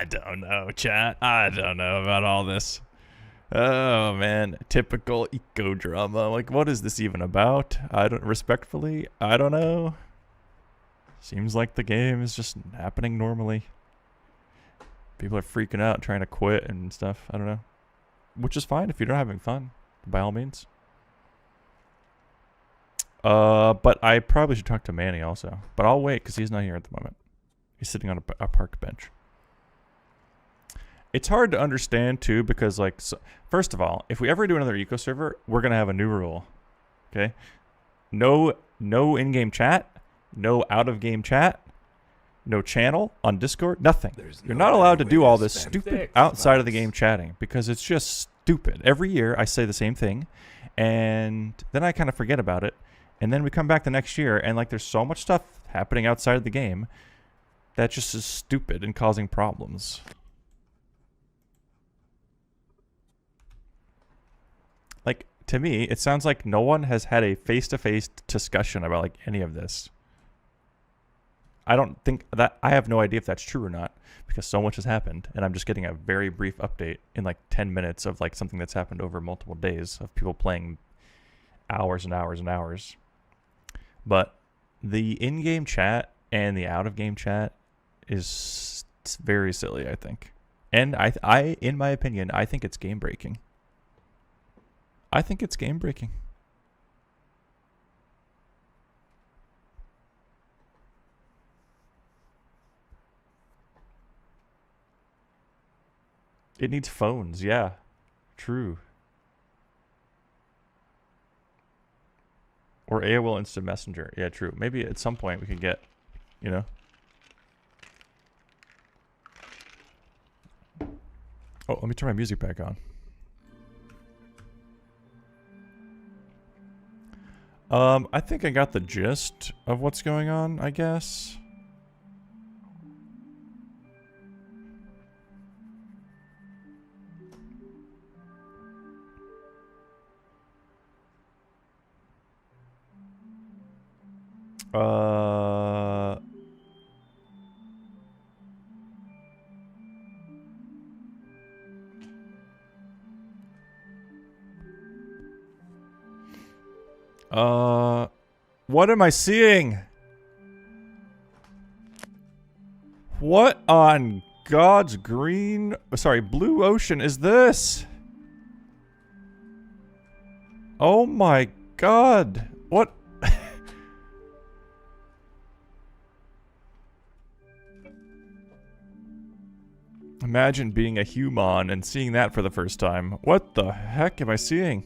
don't know, chat. I don't know about all this. Oh man, typical eco drama. Like, what is this even about? I don't know. Seems like the game is just happening normally. People are freaking out, trying to quit and stuff. I don't know. Which is fine if you're not having fun, by all means. But I probably should talk to Manny also. But I'll wait because he's not here at the moment. He's sitting on a park bench. It's hard to understand too because, like, first of all, if we ever do another eco server, we're gonna have a new rule. Okay, no in-game chat, no out-of-game chat, no channel on Discord, nothing. You're not allowed to do all this stupid outside of the game chatting because it's just stupid. Every year I say the same thing, and then I kind of forget about it, and then we come back the next year and like there's so much stuff happening outside of the game that just is stupid and causing problems. Like, to me, it sounds like no one has had a face-to-face discussion about, like, any of this. I don't think that... I have no idea if that's true or not, because so much has happened, and I'm just getting a very brief update in, like, 10 minutes of, like, something that's happened over multiple days of people playing hours and hours and hours. But the in-game chat and the out-of-game chat is very silly, I think. And I, in my opinion, I think it's game-breaking. I think it's game breaking. It needs phones, yeah. True. Or AOL Instant Messenger. Yeah, true. Maybe at some point we could get, you know. Oh, let me turn my music back on. I think I got the gist of what's going on, I guess. Uh... What am I seeing? What on God's blue ocean is this? Oh my God. What? Imagine being a human and seeing that for the first time. What the heck am I seeing?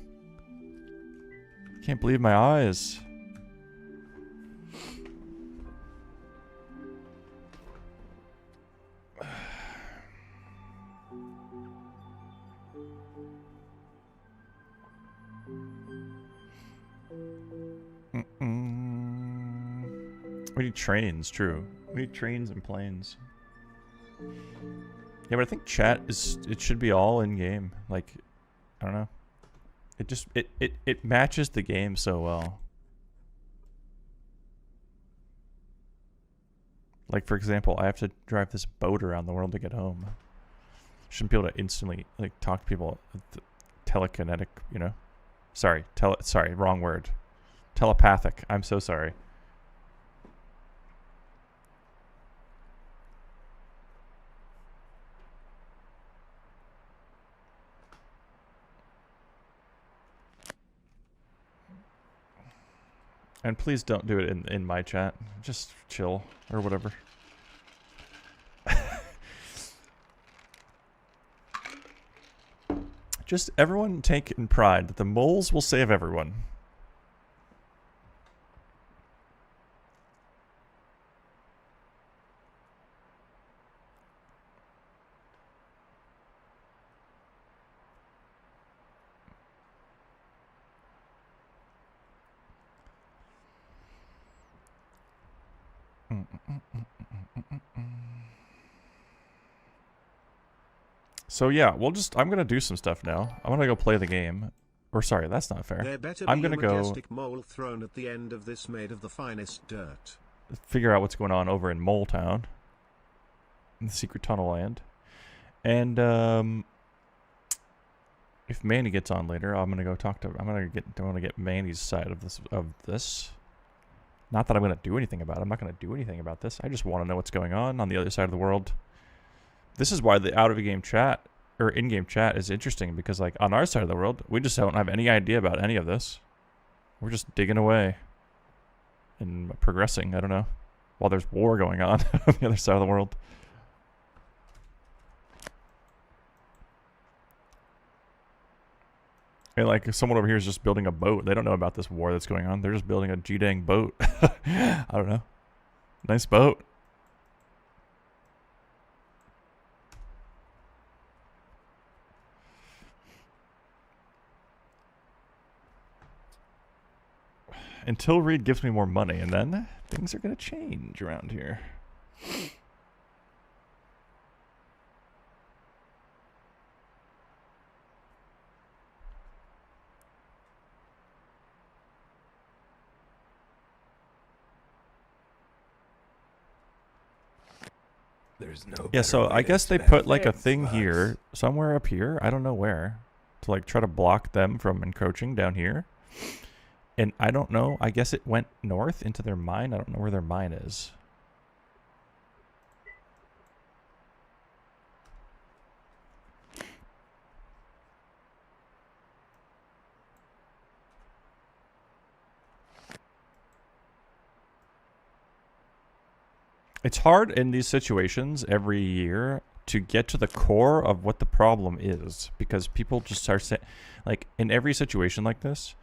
Can't believe my eyes. We need trains, true. We need trains and planes. Yeah, but I think chat it should be all in game. Like, I don't know. It matches the game so well. Like, for example, I have to drive this boat around the world to get home. Shouldn't be able to instantly like talk to people telekinetic, you know? Sorry, wrong word. Telepathic. I'm so sorry. And please don't do it in my chat. Just chill or whatever. Just everyone take in pride that the moles will save everyone. So yeah, I'm gonna do some stuff now. I'm gonna go play the game. Or sorry, that's not fair. I'm gonna go mole throne at the end of this made of the finest dirt. Figure out what's going on over in Mole Town. In the secret tunnel land. And if Manny gets on later, I'm gonna go talk to I wanna get Manny's side of this. Not that I'm gonna do anything about it. I'm not gonna do anything about this. I just wanna know what's going on the other side of the world. This is why the out-of-game chat, or in-game chat, is interesting, because, like, on our side of the world, we just don't have any idea about any of this. We're just digging away and progressing, I don't know, while there's war going on on the other side of the world. And, like, someone over here is just building a boat. They don't know about this war that's going on. They're just building a G-dang boat. I don't know. Nice boat. Until Reid gives me more money, and then things are going to change around here. There's no. Yeah, so I guess they put like a thing here, somewhere up here, I don't know where, to like try to block them from encroaching down here. And I don't know, I guess it went north into their mine. I don't know where their mine is. It's hard in these situations every year to get to the core of what the problem is, because people just start saying, like, in every situation like this,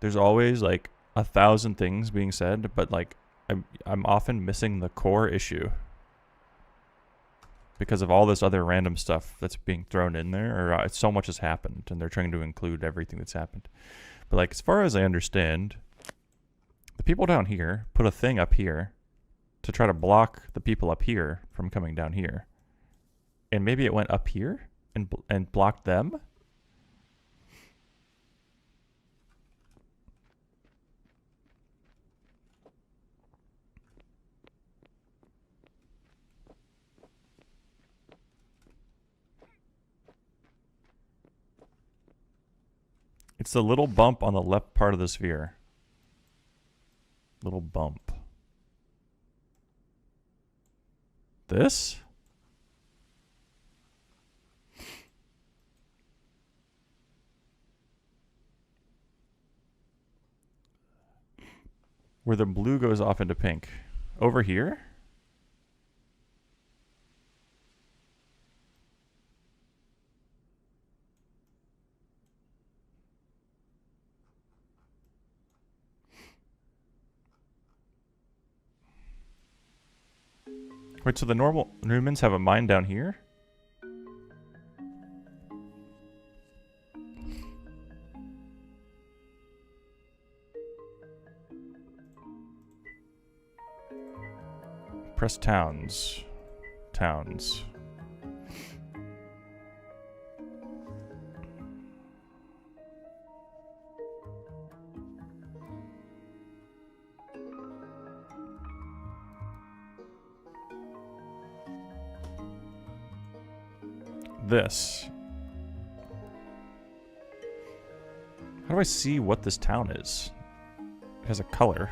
there's always like 1,000 things being said, but like I'm often missing the core issue because of all this other random stuff that's being thrown in there, or so much has happened and they're trying to include everything that's happened. But like, as far as I understand, the people down here put a thing up here to try to block the people up here from coming down here, and maybe it went up here and blocked them. It's the little bump on the left part of the sphere. Little bump. This? Where the blue goes off into pink. Over here? Wait, so the normal humans have a mine down here? Press towns. Towns. This. How do I see what this town is? It has a color.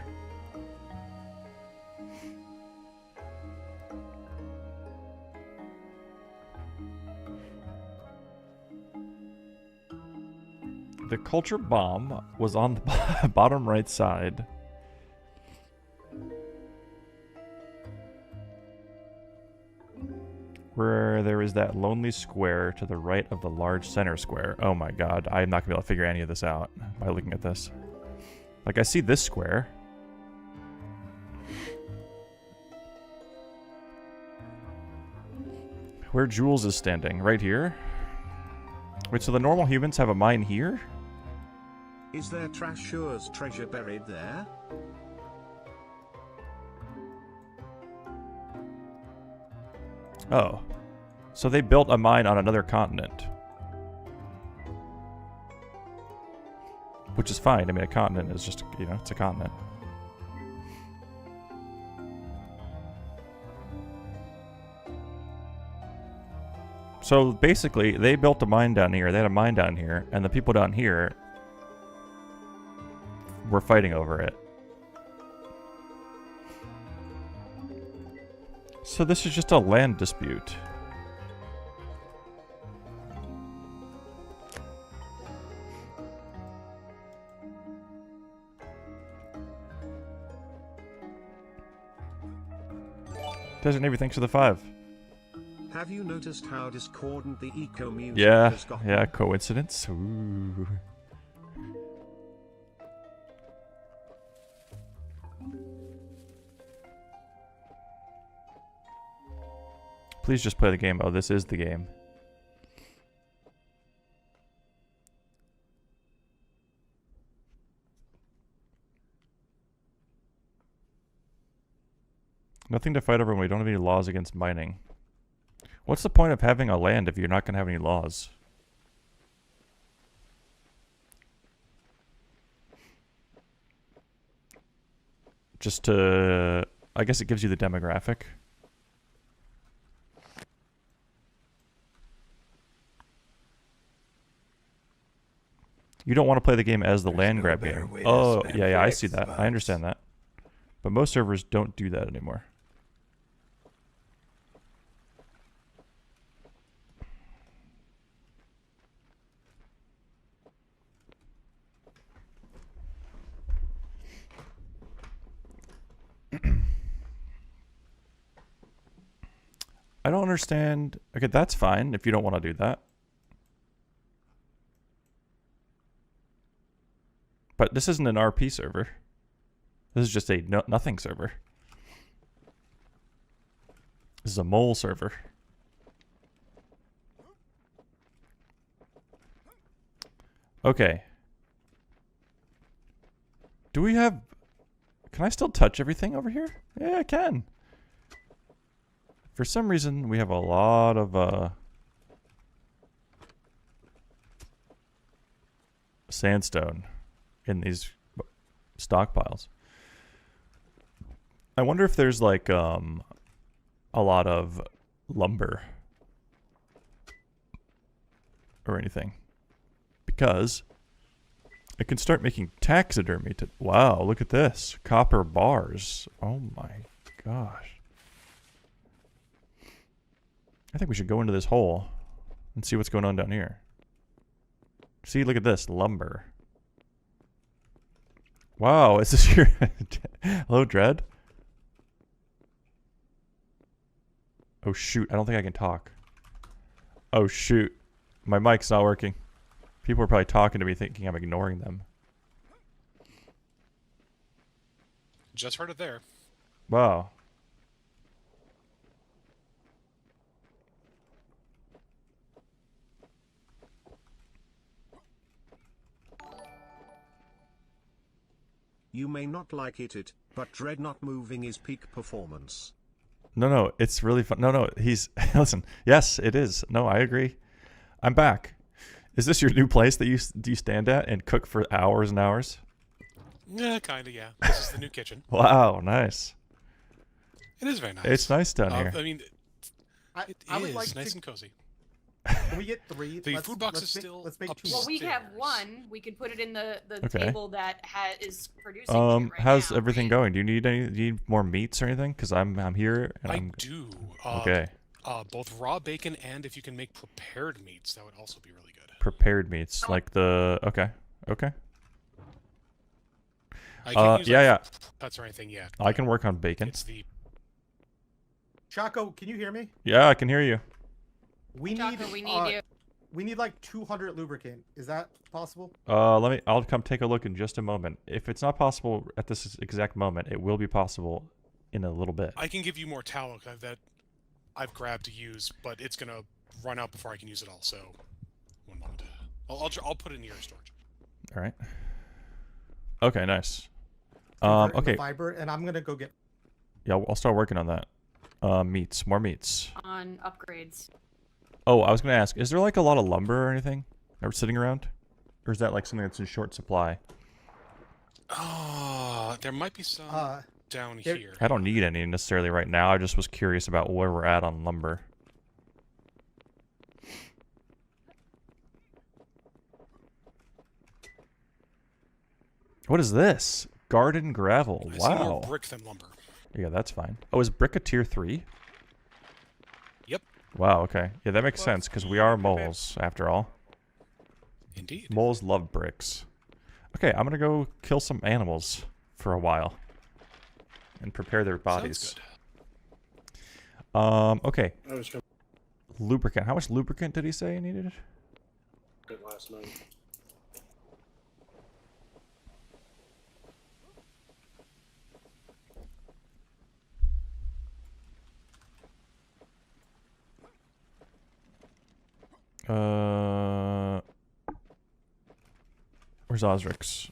The culture bomb was on the bottom right side. Where there is that lonely square to the right of the large center square. Oh my god, I'm not gonna be able to figure any of this out by looking at this. Like, I see this square. Where Jules is standing, right here. Wait, so the normal humans have a mine here? Is there Trashure's treasure buried there? Oh. So they built a mine on another continent. Which is fine. I mean, a continent is just, you know, it's a continent. So basically, they built a mine down here, they had a mine down here, and the people down here were fighting over it. So this is just a land dispute. Desert Navy, thanks for the 5. Have you noticed how discordant the eco music Yeah, has gotten? yeah, coincidence. Ooh. Please just play the game. Oh, this is the game. Nothing to fight over when we don't have any laws against mining. What's the point of having a land if you're not going to have any laws? Just to... I guess it gives you the demographic. You don't want to play the game as the land grab game. Oh, yeah, I see that. I understand that. But most servers don't do that anymore. I don't understand. Okay, that's fine if you don't want to do that. But this isn't an RP server. This is just a nothing server. This is a mole server. Okay. Do we have... Can I still touch everything over here? Yeah, I can. For some reason, we have a lot of sandstone in these stockpiles. I wonder if there's like a lot of lumber or anything. Because I can start making taxidermy. Wow, look at this. Copper bars. Oh my gosh. I think we should go into this hole and see what's going on down here. See, look at this. Lumber. Wow, is this your... Hello, Dread? Oh, shoot. I don't think I can talk. Oh, shoot. My mic's not working. People are probably talking to me thinking I'm ignoring them. Just heard it there. Wow. You may not like it, but Dread not moving is peak performance. No, it's really fun. No, he's... Listen, yes, it is. No, I agree. I'm back. Is this your new place that you stand at and cook for hours and hours? Yeah, kind of, yeah. This is the new kitchen. Wow, nice. It is very nice. It's nice down here. I mean, it I would is like nice to- and cozy. Can we get 3? The food box is still Let's make 2. upstairs. Well, we have one. We can put it in the Okay. table that is producing shit right How's now. everything going? Do you need more meats or anything? Because I'm here and I I'm... do. Okay. Both raw bacon and if you can make prepared meats, that would also be really good. Prepared meats, like the... Okay. I can't use yeah. cuts or anything yet. I can work on bacon. It's the Choco, can you hear me? Yeah, I can hear you. We Choco, need we need you. we need like 200 lubricant. Is that possible? I'll come take a look in just a moment. If it's not possible at this exact moment, it will be possible in a little bit. I can give you more tallow that I've grabbed to use, but it's gonna run out before I can use it all. So, 1 moment. I'll put it in your storage. All right. Okay, nice. Convert into Okay. Fiber, and I'm gonna go get. Yeah, I'll start working on that. Meats, more meats. On upgrades. Oh, I was gonna ask, is there like a lot of lumber or anything or sitting around, or is that like something that's in short supply? There might be some down here. I don't need any necessarily right now. I just was curious about where we're at on lumber. What is this? Garden gravel. I see more Wow. brick than lumber. Yeah, that's fine. Oh, is brick a tier 3? Yep. Wow, okay. Yeah, that makes sense, because we are moles, after all. Indeed. Moles love bricks. Okay, I'm going to go kill some animals for a while. And prepare their bodies. Sounds Okay. I was going Lubricant. How much lubricant did he say he needed? to last night. Where's Ozrix?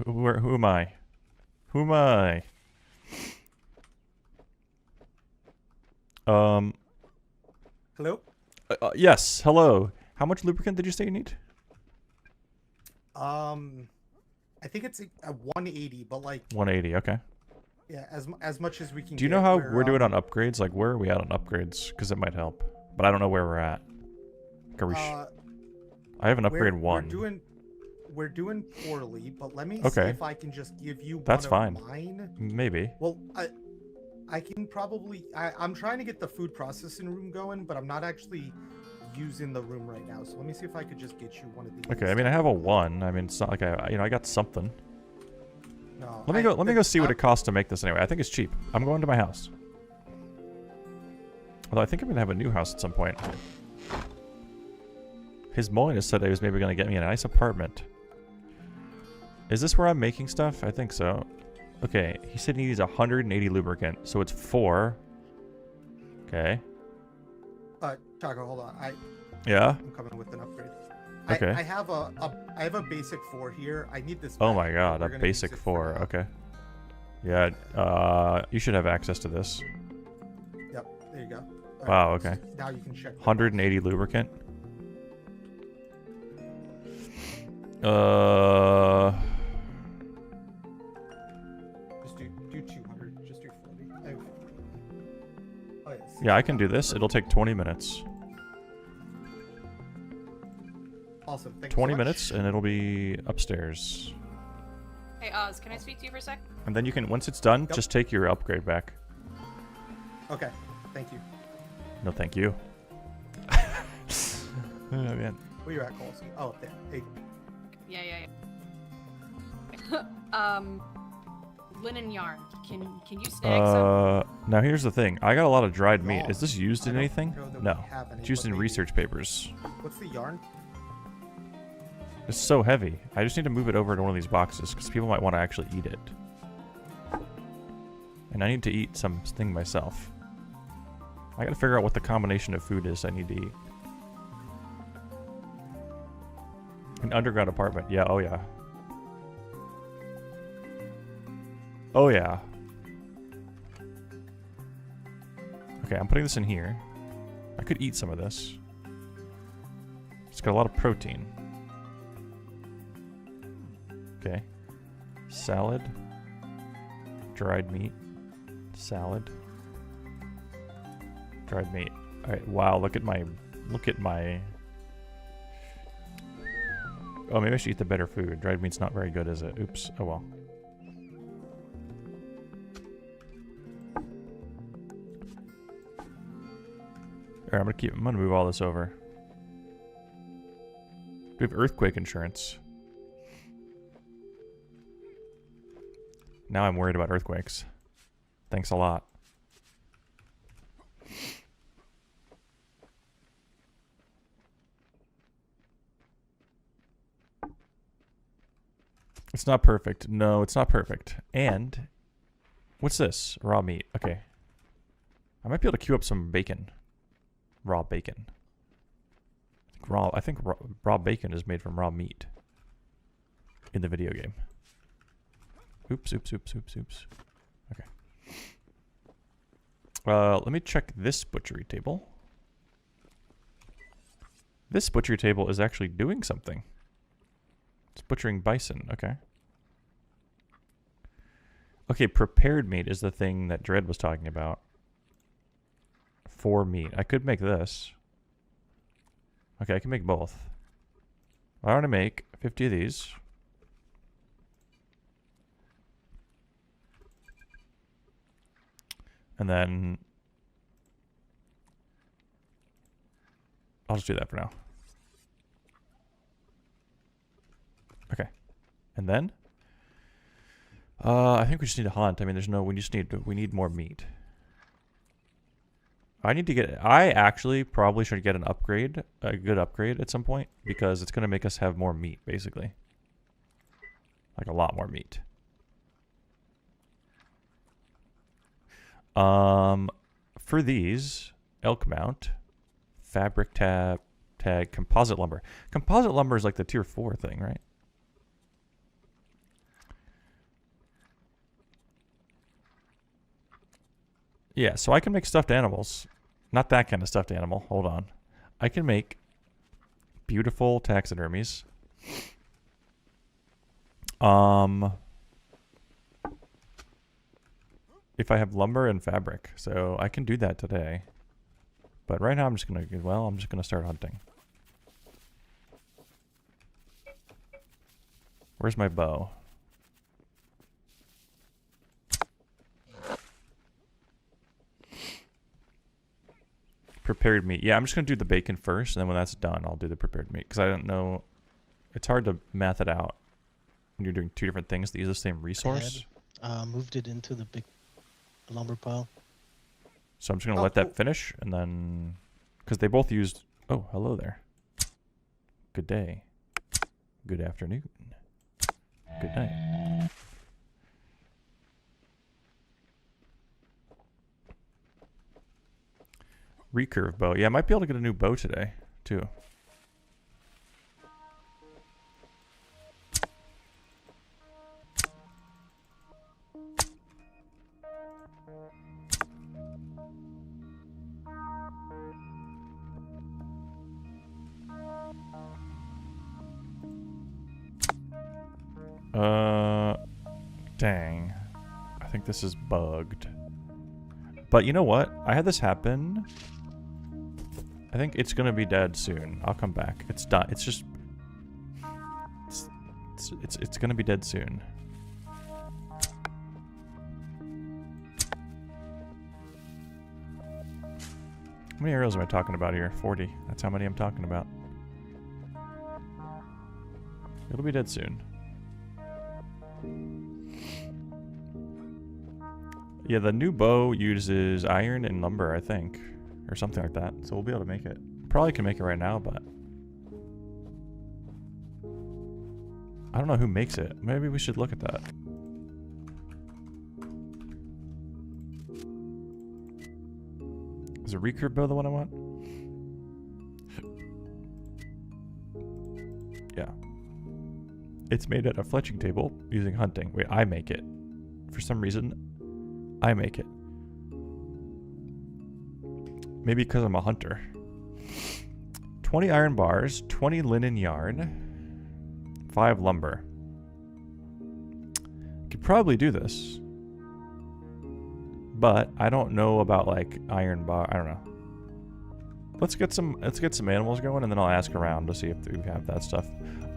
Who am I? Who am I? Hello. Yes. Hello. How much lubricant did you say you need? I think it's a 180, but like 180. Okay. yeah, as much as we can. Do you know how we're doing on upgrades? Like, where are we at on upgrades? Because it might help. But I don't know where we're at. Like, are we I have an upgrade 1. We're doing poorly, but let me see Okay. if I can just give you That's one fine. of mine. Maybe. Well, I can probably I'm trying to get the food processing room going, but I'm not actually using the room right now. So let me see if I could just get you one of these. Okay. I mean, I have a 1. I mean, it's not like I got something. No, Let me go see what it costs to make this anyway. I think it's cheap. I'm going to my house. Although I think I'm gonna have a new house at some point. His Moreira said he was maybe gonna get me a nice apartment. Is this where I'm making stuff? I think so. Okay, he said he needs 180 lubricant, so it's 4. Okay. Choco, hold on. Yeah. I'm coming with an upgrade. Okay. I have a basic 4 here. I need this. Oh back. my god, We're a gonna basic use it for 4. now. Okay. Yeah. You should have access to this. Yep. There you go. All Wow. right, Okay. so now you can check. the 180 lubricant. Just do 200. Just do 40. Oh yeah, Yeah, I can do this. It'll take 20 minutes. Awesome. Thank 20 you so much. minutes, and it'll be upstairs. Hey, Oz, can I speak to you for a sec? And then you can, once it's done, Yep. just take your upgrade back. Okay. Thank you. No, thank you. Oh, man. Where you at, Koewalski? Oh, there. Hey. Yeah. Linen yarn. Can you snag some? Now here's the thing. I got a lot of dried meat. Wrong. Is this used I in don't anything? know that we No. have any, It's used but in maybe. research papers. What's the yarn? It's so heavy. I just need to move it over to one of these boxes because people might want to actually eat it. And I need to eat something myself. I gotta figure out what the combination of food is I need to eat. An underground apartment. Yeah, oh yeah. Oh yeah. Okay, I'm putting this in here. I could eat some of this. It's got a lot of protein. Okay. Salad. Dried meat. Salad. Dried meat. Alright, wow, look at my... Oh, maybe I should eat the better food. Dried meat's not very good, is it? Oops. Oh well. Alright, I'm gonna move all this over. We have earthquake insurance. Now I'm worried about earthquakes. Thanks a lot. It's not perfect. No, it's not perfect. And what's this? Raw meat. Okay. I might be able to queue up some bacon. Raw bacon. I think raw bacon is made from raw meat in the video game. Oops. Okay. Let me check this butchery table. This butchery table is actually doing something. It's butchering bison. Okay. Okay, prepared meat is the thing that Dread was talking about. For meat. I could make this. Okay, I can make both. I want to make 50 of these. And then I'll just do that for now. Okay. And then I think we just need to hunt. I mean, we need more meat. I actually probably should get a good upgrade at some point, because it's going to make us have more meat, basically. Like a lot more meat. For these, elk mount, fabric tag, composite lumber. Composite lumber is like the tier 4 thing, right? Yeah, so I can make stuffed animals. Not that kind of stuffed animal. Hold on. I can make beautiful taxidermies. If I have lumber and fabric. So I can do that today. But right now I'm just going to start hunting. Where's my bow? Prepared meat. Yeah, I'm just going to do the bacon first, and then when that's done, I'll do the prepared meat. Because I don't know... It's hard to math it out when you're doing two different things that use the same resource. Moved it into the big lumber pile. So I'm just going to let that finish, and then... Because they both used... Oh, hello there. Good day. Good afternoon. Good night. Recurve bow. Yeah, I might be able to get a new bow today, too. Dang. I think this is bugged. But you know what? I had this happen. I think it's gonna be dead soon. I'll come back. It's done. It's just it's gonna be dead soon. How many arrows am I talking about here? 40. That's how many I'm talking about. It'll be dead soon. Yeah, the new bow uses iron and lumber, I think. Or something like that. So we'll be able to make it. Probably can make it right now, but... I don't know who makes it. Maybe we should look at that. Is a recurve bow the one I want? Yeah. It's made at a fletching table using hunting. Wait, I make it. For some reason, I make it. Maybe because I'm a hunter. 20 iron bars, 20 linen yarn, 5 lumber. Could probably do this. But I don't know about like iron bar. I don't know. Let's get some animals going, and then I'll ask around to see if we have that stuff.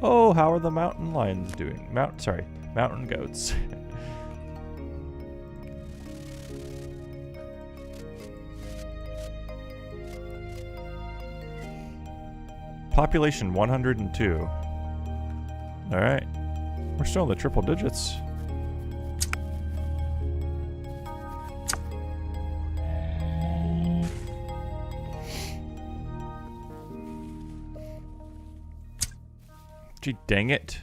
Oh, how are the mountain lions doing? Mountain goats. Population 102. All right, we're still in the triple digits. Gee, dang it.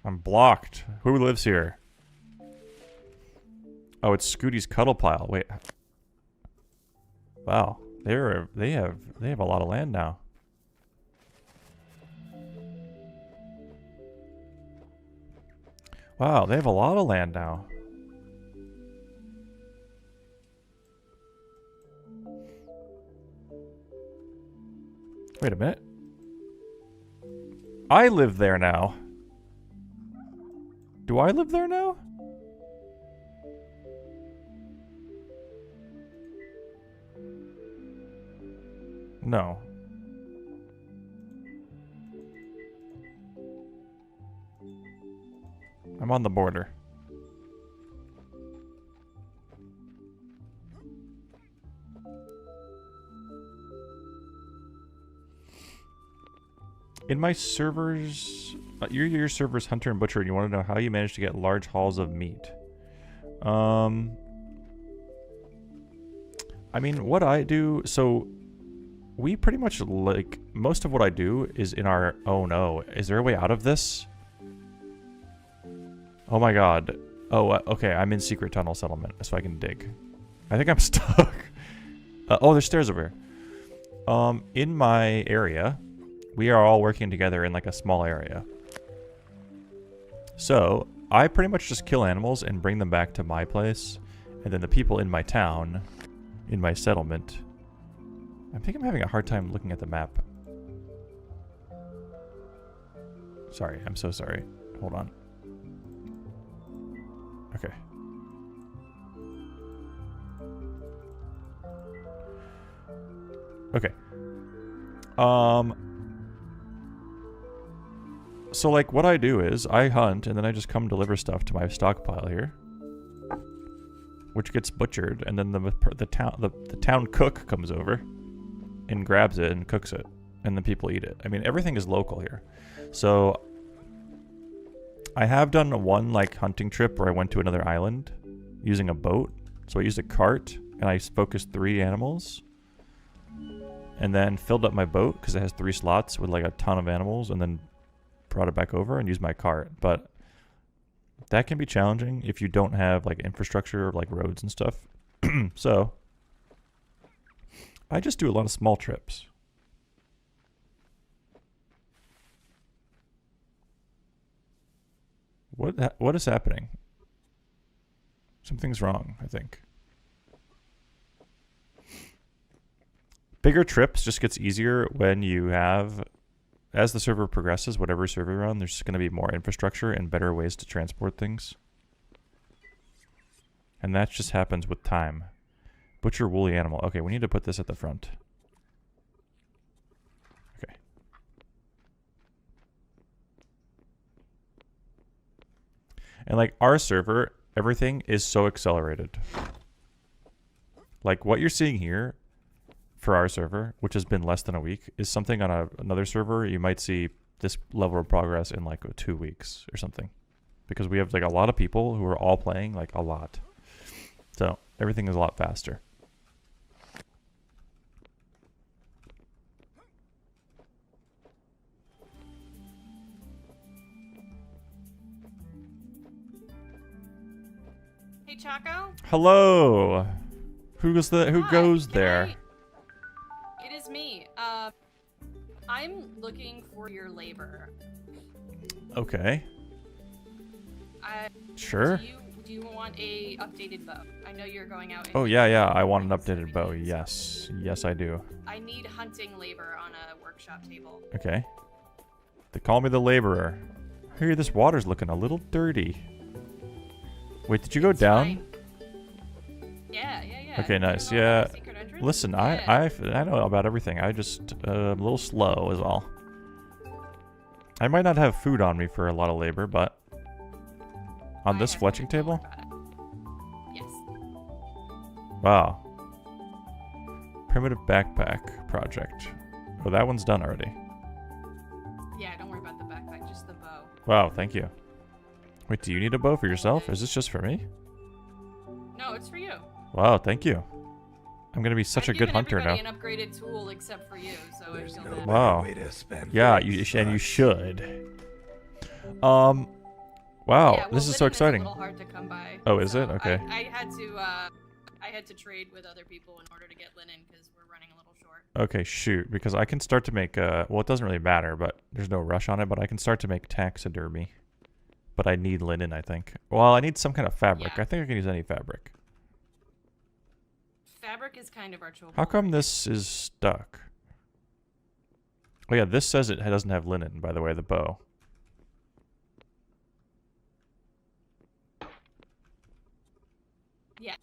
I'm blocked. Who lives here? Oh, it's Scooty's cuddle pile. Wait. Wow. They have a lot of land now. Wow, they have a lot of land now. Wait a minute. I live there now. Do I live there now? No. I'm on the border. In my servers, you're your server's hunter and butcher, and you want to know how you manage to get large hauls of meat. I mean, what I do, so we pretty much, like, most of what I do is in our, oh no, is there a way out of this? Oh my god. Oh, okay, I'm in secret tunnel settlement, so I can dig. I think I'm stuck. Oh, there's stairs over here. In my area, we are all working together in like a small area. So, I pretty much just kill animals and bring them back to my place. And then the people in my town, in my settlement. I think I'm having a hard time looking at the map. Sorry, I'm so sorry. Hold on. Okay. Okay. So like what I do is I hunt and then I just come deliver stuff to my stockpile here, which gets butchered, and then the town cook comes over and grabs it and cooks it, and then people eat it. I mean, everything is local here. So I have done one like hunting trip where I went to another island using a boat. So I used a cart and I focused 3 animals and then filled up my boat because it has 3 slots with like a ton of animals, and then brought it back over and used my cart. But that can be challenging if you don't have like infrastructure or like roads and stuff. So I just do a lot of small trips. What is happening? Something's wrong, I think. Bigger trips just gets easier when you have, as the server progresses, whatever server you're on, there's going to be more infrastructure and better ways to transport things. And that just happens with time. Butcher woolly animal. Okay, we need to put this at the front. Okay. And like our server, everything is so accelerated. Like what you're seeing here for our server, which has been less than a week, is something on another server you might see this level of progress in like 2 weeks or something. Because we have like a lot of people who are all playing like a lot. So everything is a lot faster. Hey, Choco. Hello. Who goes Hi, there? It is me. I'm looking for your labor. Okay. Sure. Do you want a updated bow? I know you're going out. Oh yeah, I want an updated bow. Yes, I do. I need hunting labor on a workshop table. Okay. They call me the laborer. Hey, this water's looking a little dirty. Wait, did you go down? Fine. Yeah. Okay, nice. Yeah. Listen, I know about everything. I just a little slow is all. I might not have food on me for a lot of labor, but on this fletching table? Yes. Wow. Primitive backpack project. Oh, that one's done already. Yeah, don't worry about the backpack, just the bow. Wow, thank you. Wait, do you need a bow for yourself? Is this just for me? No, it's for you. Wow, thank you. I'm gonna be such a good hunter now. I've given everybody an upgraded tool except for you, so I feel bad. Wow. Yeah, and you should. Wow, Yeah, this is so exciting. Is a little hard to come by, Oh, is so it? Okay. I had to trade with other people in order to get linen because we're running a little short. Okay, shoot, because I can start to make well, it doesn't really matter, but there's no rush on it, but I can start to make taxidermy. But I need linen, I think. Well, I need some kind of fabric. Yeah. I think I can use any fabric. Fabric is kind of our choco. How come this is stuck? Oh yeah, this says it doesn't have linen, by the way, the bow. Yeah,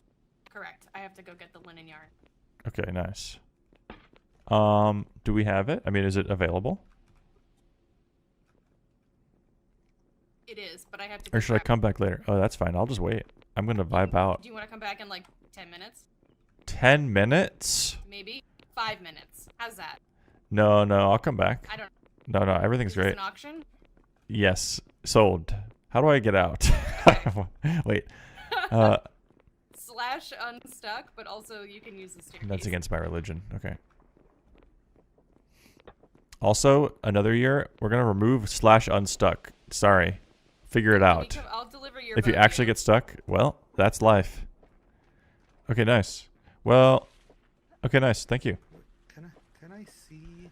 correct. I have to go get the linen yarn. Okay, nice. Do we have it? I mean, is it available? It is, but I have to. Or should I come back later? Oh, that's fine. I'll just wait. I'm gonna vibe out. Do you want to come back in like 10 minutes? 10 minutes? Maybe 5 minutes. How's that? No, I'll come back. I don't. No, everything's Is this great. an auction? Yes, sold. How do I get out? Wait. Slash unstuck, but also you can use the staircase. That's against my religion. Okay. Also, another year, we're gonna remove slash unstuck. Sorry. Figure it out. I'll deliver your If you bow actually to you. get stuck, well, that's life. Okay, nice. Well, okay, nice. Thank you. Can I see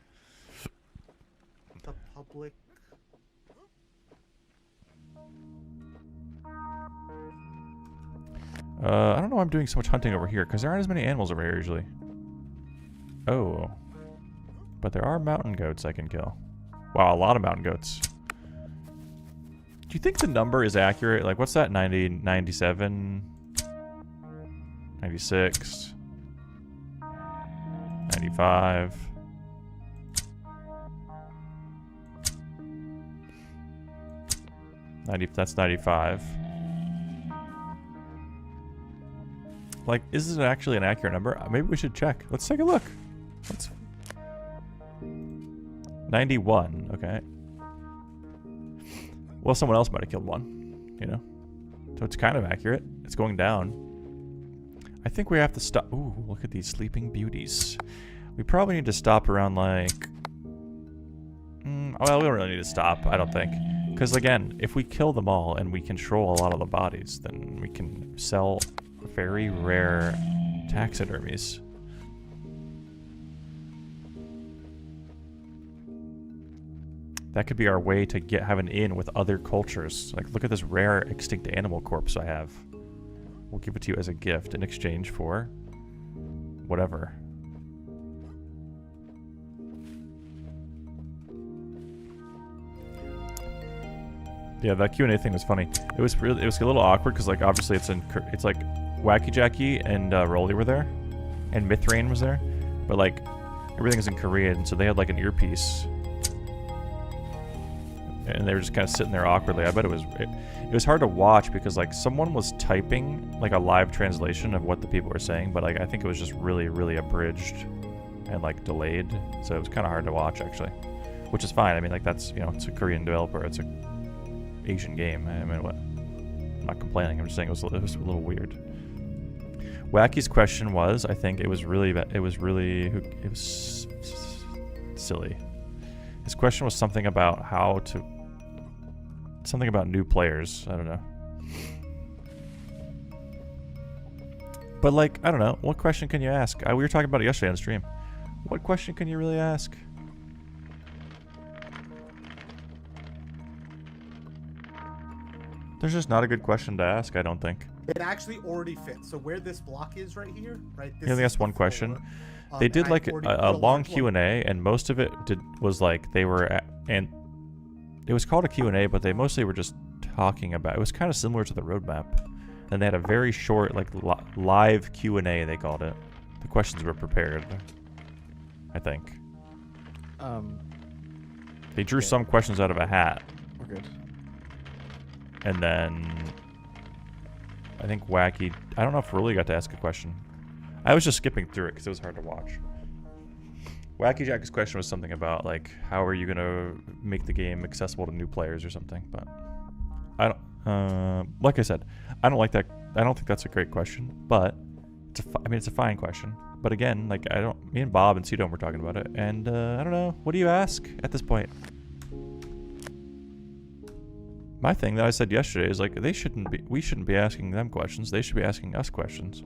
the public? I don't know why I'm doing so much hunting over here, because there aren't as many animals over here usually. Oh. But there are mountain goats I can kill. Wow, a lot of mountain goats. Do you think the number is accurate? Like, what's that? 90, 97, 96, 95. That's 95. Like, is it actually an accurate number? Maybe we should check. Let's take a look. 91. Okay. Well, someone else might have killed one, you know? So it's kind of accurate. It's going down. I think we have to stop. Ooh, look at these sleeping beauties. We probably need to stop around like... well, we don't really need to stop, I don't think. Because again, if we kill them all and we control a lot of the bodies, then we can sell very rare taxidermies. That could be our way to have an in with other cultures. Like, look at this rare extinct animal corpse I have. We'll give it to you as a gift in exchange for whatever. Yeah, that Q&A thing was funny. It was a little awkward because, like, obviously it's like Wacky Jackie and Rolly were there, and Mithrain was there, but like everything's in Korean, so they had like an earpiece, and they were just kind of sitting there awkwardly. I bet it was hard to watch because like someone was typing like a live translation of what the people were saying, but like I think it was just really, really abridged and like delayed, so it was kind of hard to watch actually, which is fine. I mean, like that's, you know, it's a Korean developer, it's a Asian game. I mean, what? I'm not complaining. I'm just saying it was a little weird. Wacky's question was, I think it was really silly. His question was something about something about new players. I don't know. But like, I don't know. What question can you ask? We were talking about it yesterday on stream. What question can you really ask? There's just not a good question to ask, I don't think. It actually already fits. So where this block is right here, right? This You only asked one question. They did like a long Q&A, and most of it was like they were and it was called a Q&A, but they mostly were just talking about. It was kind of similar to the roadmap. And they had a very short like live Q&A, they called it. The questions were prepared, I think. They drew some questions out of a hat. We're good. And then I think Wacky, I don't know if Rolly got to ask a question. I was just skipping through it because it was hard to watch. Wacky Jack's question was something about like, how are you gonna make the game accessible to new players or something, but I don't, like I said, I don't like that. I don't think that's a great question, but it's a fine question. But again, like me and Bob and Cedome were talking about it, and I don't know, what do you ask at this point? My thing that I said yesterday is like, we shouldn't be asking them questions. They should be asking us questions.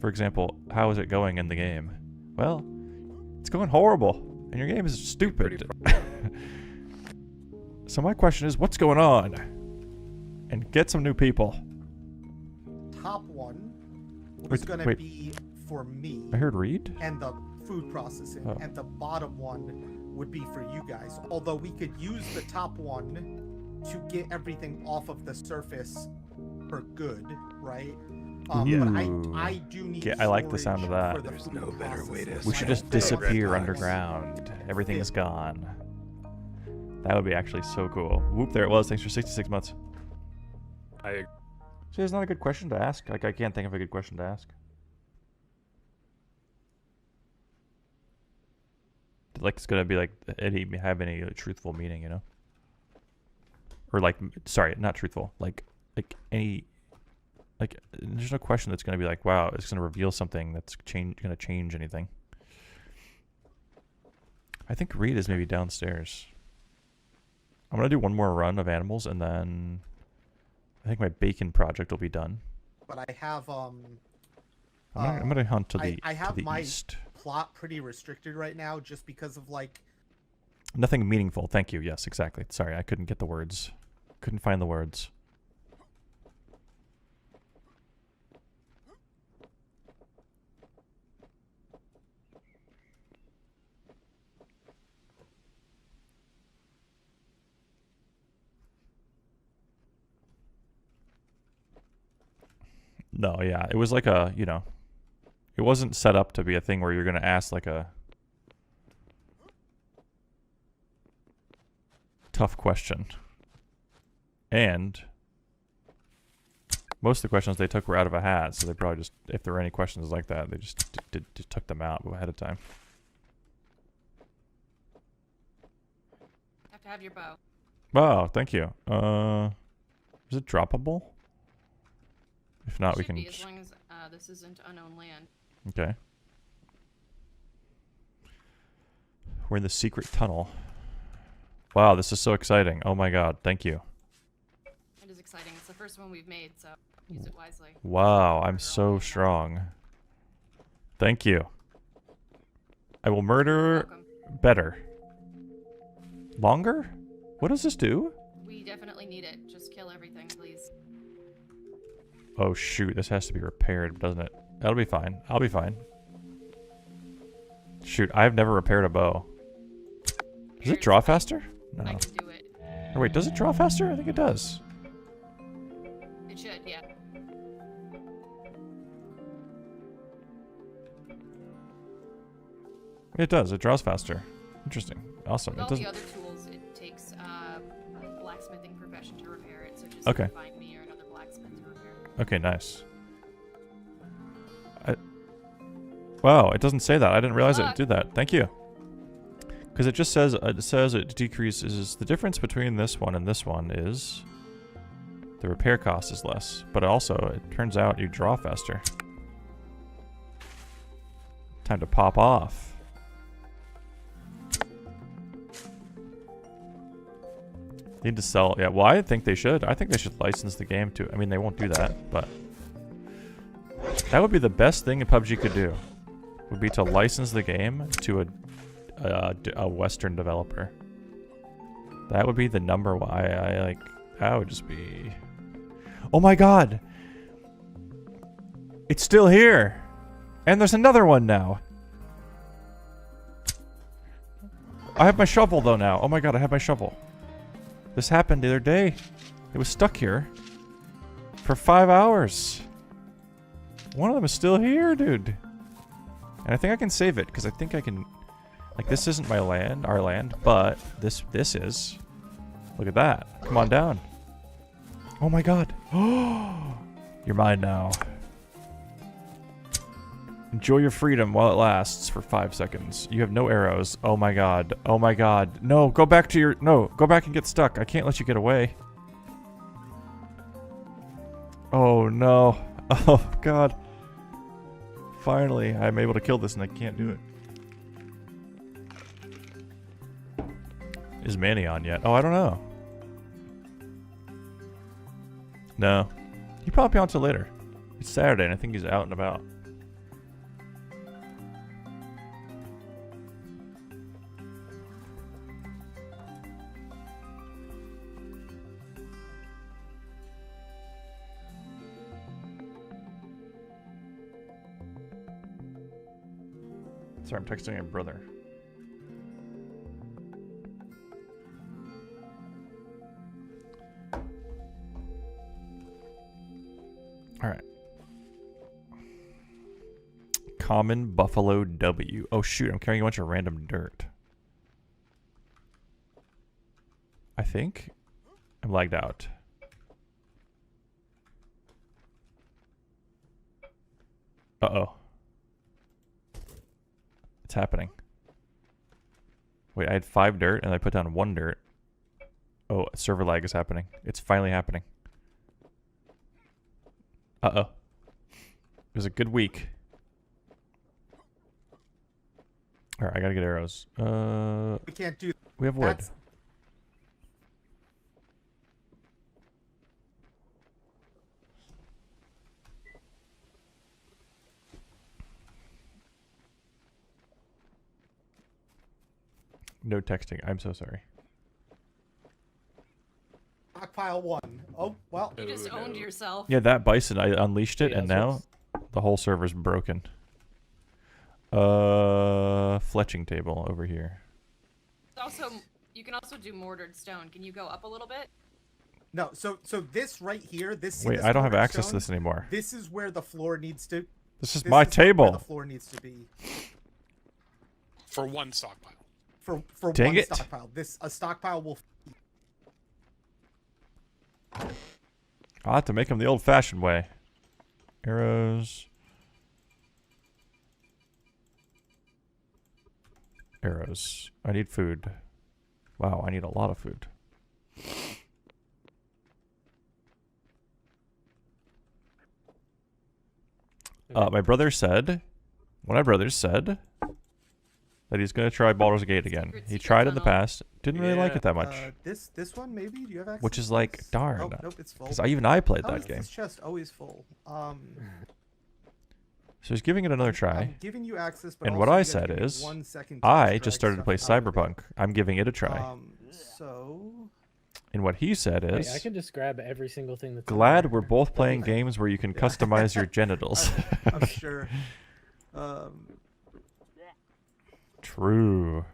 For example, how is it going in the game? Well, it's going horrible, and your game is stupid. So my question is, what's going on? And get some new people. Top one was going to be for me. I heard Reid. And the food processing. Oh. And the bottom one would be for you guys. Although we could use the top one to get everything off of the surface for good, right? But I do need. Yeah, I like the sound of that. There's no better way to. We should just disappear underground. Everything is gone. That would be actually so cool. Whoop! There it was. Thanks for 66 months. See, there's not a good question to ask. Like, I can't think of a good question to ask. Like, it's gonna be like have any truthful meaning, you know? Or like, sorry, not truthful. Like any. Like, there's no question that's going to be like, wow, it's going to reveal something that's going to change anything. I think Reid is maybe downstairs. I'm going to do one more run of animals, and then I think my bacon project will be done. But I have, I'm going to hunt to the I have my east. Plot pretty restricted right now just because of, like... Nothing meaningful. Thank you. Yes, exactly. Sorry, I couldn't get the words. Couldn't find the words. No, yeah, it was like a, you know, it wasn't set up to be a thing where you're going to ask like a tough question. And most of the questions they took were out of a hat, so they probably just, if there were any questions like that, they just took them out ahead of time. Have to have your bow. Oh, thank you. Is it droppable? If not, we can. Be, as long as this isn't unknown land. Okay. We're in the secret tunnel. Wow, this is so exciting. Oh my god, thank you. It is exciting. It's the first one we've made, so use it wisely. Wow, I'm so strong. Thank you. I will murder better. Longer? What does this do? We definitely need it. Just kill everything, please. Oh shoot, this has to be repaired, doesn't it? That'll be fine. I'll be fine. Shoot, I've never repaired a bow. Does it draw faster? No. I can do it. Oh, wait, does it draw faster? I think it does. It should, yeah. It does. It draws faster. Interesting. Awesome. With It all the doesn't. other tools, it takes blacksmithing profession to repair it. So just Okay. find me or another blacksmith to repair it. Okay, nice. Wow, it doesn't say that. I didn't realize it did that. Thank you. Because it just says it decreases. The difference between this one and this one is the repair cost is less, but also it turns out you draw faster. Time to pop off. Need to sell. Yeah, well, I think they should. I think they should license the game to. I mean, they won't do that, but that would be the best thing a PUBG could do. Would be to license the game to a Western developer. That would be the number one. I like. That would just be. Oh my God! It's still here, and there's another one now. I have my shovel though now. Oh my God! I have my shovel. This happened the other day. It was stuck here for 5 hours. One of them is still here, dude. And I think I can save it because I think I can. Like, this isn't my land, our land, but this is. Look at that. Come on down. Oh my God. Oh, you're mine now. Enjoy your freedom while it lasts for 5 seconds. You have no arrows. Oh my God. Oh my God. No, go back to your. No, go back and get stuck. I can't let you get away. Oh no. Oh God. Finally, I'm able to kill this and I can't do it. Is Manny on yet? Oh, I don't know. No. He'll probably be on till later. It's Saturday and I think he's out and about. Sorry, I'm texting my brother. Alright. Common Buffalo W. Oh shoot, I'm carrying a bunch of random dirt. I think I'm lagged out. Uh-oh. It's happening. Wait, I had 5 dirt and I put down 1 dirt. Oh, server lag is happening. It's finally happening. Uh-oh. It was a good week. Alright, I gotta get arrows. We can't do. We have wood. That's... No texting. I'm so sorry. Stockpile 1. Oh, well. You just owned yourself. Yeah, that bison, I unleashed it, Yeah, and that's now what's- the whole server's broken. Fletching table over here. Also, you can also do mortared stone. Can you go up a little bit? No, so this right here, this. Wait, this I don't have mortar access to stone, this anymore. This is where the floor needs to. This is my table. Where the floor needs to be. For one stockpile. For Dang one it. stockpile. A stockpile will. I'll have to make them the old-fashioned way. Arrows. Arrows. I need food. Wow, I need a lot of food. My brother said, one of my brothers said that he's going to try Baldur's Gate again. He tried it in the past. Didn't really like it that much. This one maybe. Do you have access? Which is to like, this? darn. Oh, nope, it's full. Because even I played How that is game. This chest always full. So he's giving it another try. I'm giving you access, but And also what you I gotta said give me is, 1 second to I extract just started to play stuff out of it. Cyberpunk. I'm giving it a try. So. And what he said Wait, is, I can just grab every single thing that's. in glad there. we're both playing games where you can customize your genitals. I'm sure. True.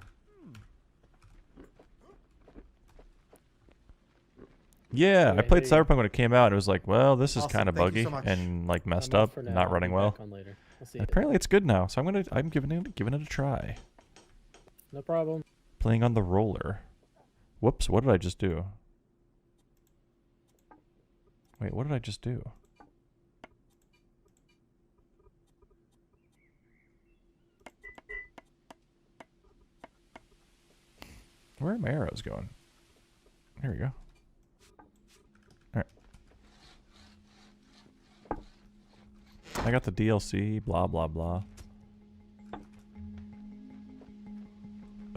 Yeah, I played Cyberpunk when it came out, and it was like, well, this is Awesome, kind of thank you buggy so much. and like messed I'm off up, for now. not I'll running be well. back on later. I'll see you. Apparently, it's good now, so I'm giving it a try. No problem. Playing on the roller. Whoops, what did I just do? Wait, what did I just do? Where are my arrows going? There we go. Alright. I got the DLC, blah, blah, blah.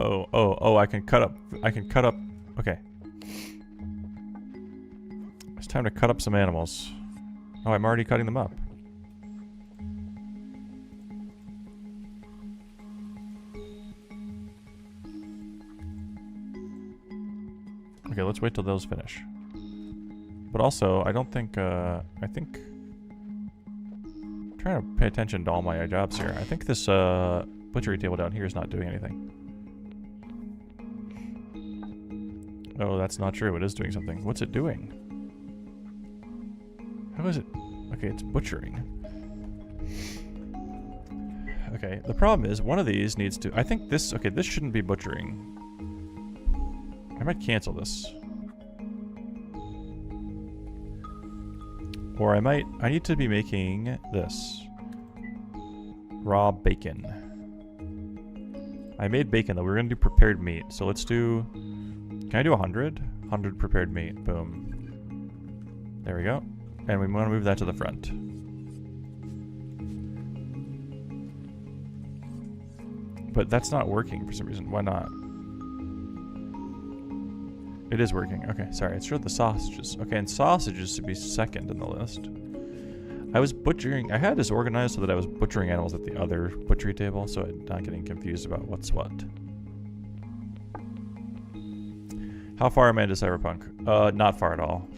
Oh, I can cut up. Okay. It's time to cut up some animals. Oh, I'm already cutting them up. Okay, let's wait till those finish. But also, I don't think, I think... I'm trying to pay attention to all my jobs here. I think this, butchery table down here is not doing anything. Oh, that's not true. It is doing something. What's it doing? How is it? Okay, it's butchering. Okay, the problem is one of these needs to... I think this... Okay, this shouldn't be butchering. I might cancel this. Or I might... I need to be making this. Raw bacon. I made bacon, though. We were going to do prepared meat. So let's do... Can I do 100? 100 prepared meat. Boom. There we go. And we want to move that to the front. But that's not working for some reason. Why not? It is working. Okay, sorry. It showed the sausages. Okay, and sausages should be second in the list. I was butchering... I had this organized so that I was butchering animals at the other butchery table, so I'm not getting confused about what's what. How far am I into Cyberpunk? Not far at all.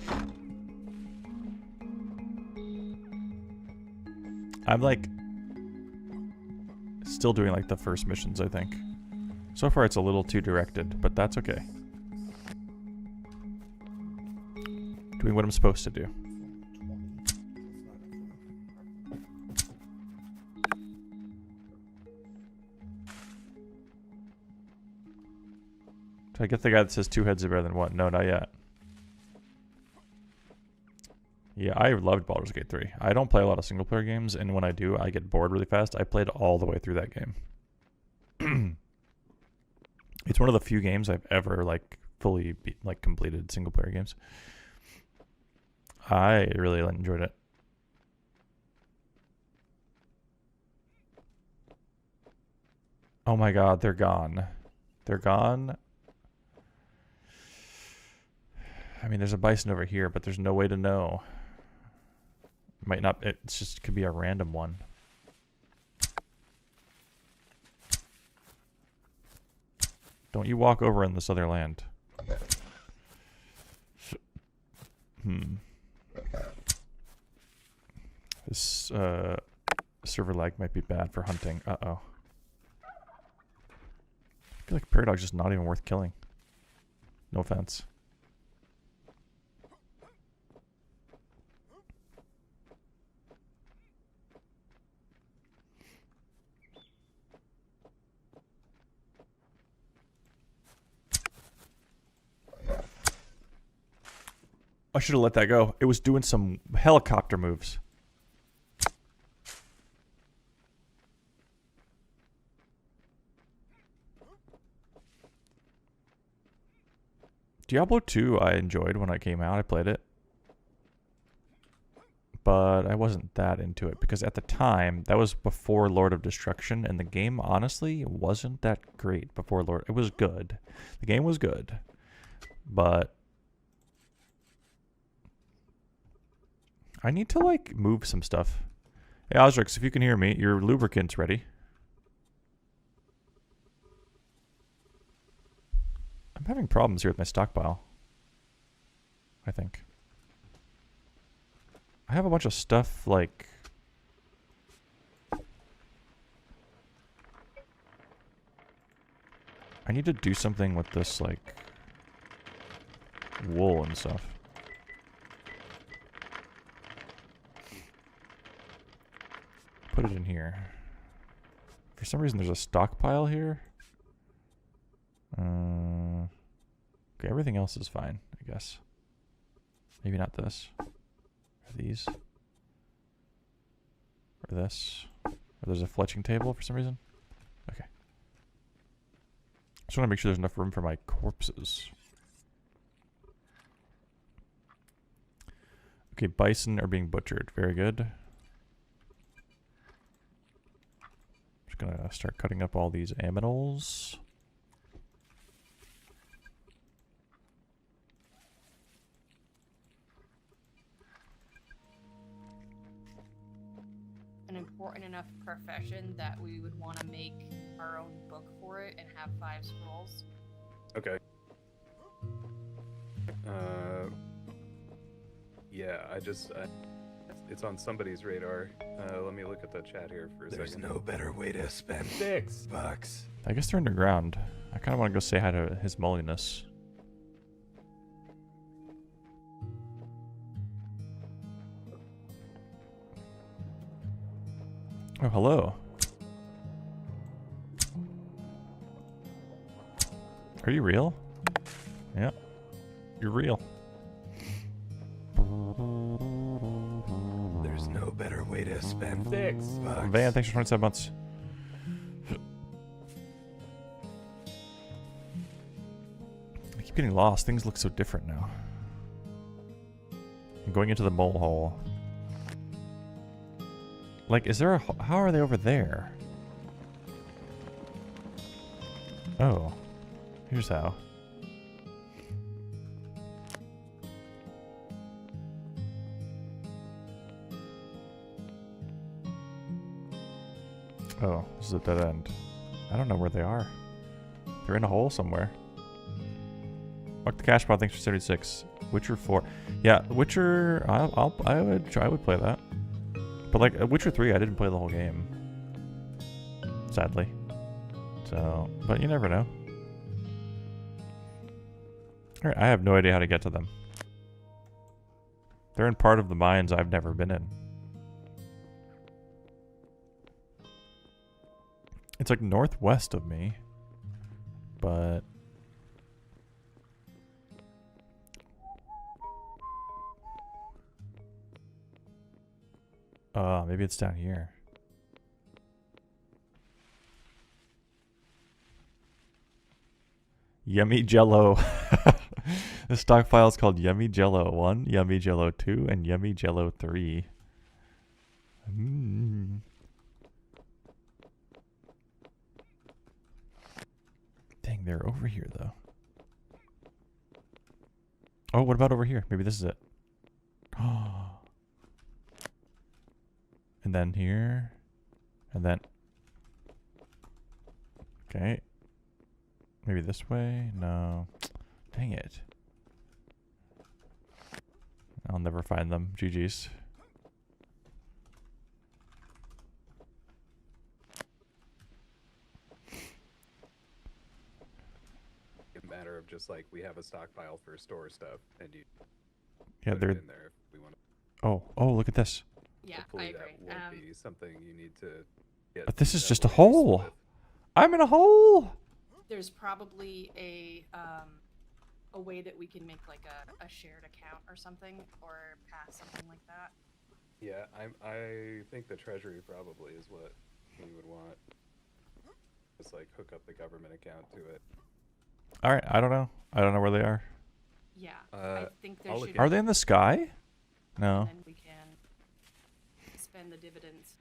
I'm like... still doing like the first missions, I think. So far it's a little too directed, but that's okay. Doing what I'm supposed to do. Did I get the guy that says 2 heads are better than 1? No, not yet. Yeah, I loved Baldur's Gate 3. I don't play a lot of single player games, and when I do, I get bored really fast. I played all the way through that game. It's one of the few games I've ever like fully completed single player games. I really enjoyed it. Oh my god, they're gone. They're gone. I mean, there's a bison over here, but there's no way to know. Might not, it's just could be a random one. Don't you walk over in this other land. This server lag might be bad for hunting. Uh-oh. I feel like Paradox is just not even worth killing. No offense. I should have let that go. It was doing some helicopter moves. Diablo 2 I enjoyed when I came out. I played it. But I wasn't that into it because at the time, that was before Lord of Destruction, and the game honestly wasn't that great before Lord. It was good. The game was good. But I need to like move some stuff. Hey Ozrix, if you can hear me, your lubricant's ready. I'm having problems here with my stockpile. I think. I have a bunch of stuff like... I need to do something with this like wool and stuff. Put it in here. For some reason there's a stockpile here. Okay, everything else is fine, I guess. Maybe not this. Or these. Or this. Or there's a fletching table for some reason. Okay. Just want to make sure there's enough room for my corpses. Okay, bison are being butchered. Very good. Just gonna start cutting up all these aminals. An important enough profession that we would want to make our own book for it and have 5 scrolls. Okay. Yeah, it's on somebody's radar. Let me look at the chat here for a second. There's no better way to spend $6. I guess they're underground. I kind of want to go say hi to His Mulliness. Oh, hello. Are you real? Yeah. You're real. There's no better way to spend $6. Van, thanks for 27 months. I keep getting lost. Things look so different now. I'm going into the mole hole. Like, is there a... How are they over there? Oh. Here's how. Oh, this is a dead end. I don't know where they are. They're in a hole somewhere. Mark the cash pod, thanks for 76. Witcher 4. Yeah, Witcher... I would play that. But like Witcher 3, I didn't play the whole game. Sadly. So, but you never know. Alright, I have no idea how to get to them. They're in part of the mines I've never been in. It's like northwest of me. But... maybe it's down here. Yummy Jello. The stock file is called Yummy Jello 1, Yummy Jello 2, and Yummy Jello 3. Mm. Dang, they're over here though. Oh, what about over here? Maybe this is it. Oh. And then here. And then... Okay. Maybe this way? No. Dang it. I'll never find them. GG's. A matter of just like we have a stockpile for store stuff, and you Yeah, put they're... it in there if we want to. Oh, look at this. Yeah, Hopefully I agree. that won't be something you need to get. But this is just a waste hole. with. I'm in a hole. There's probably a way that we can make like a shared account or something, or pass something like that. Yeah, I think the treasury probably is what we would want. Just like hook up the government account to it. All right, I don't know. I don't know where they are. Yeah, I think there should. Are they in the sky? No. And then we can spend the dividends.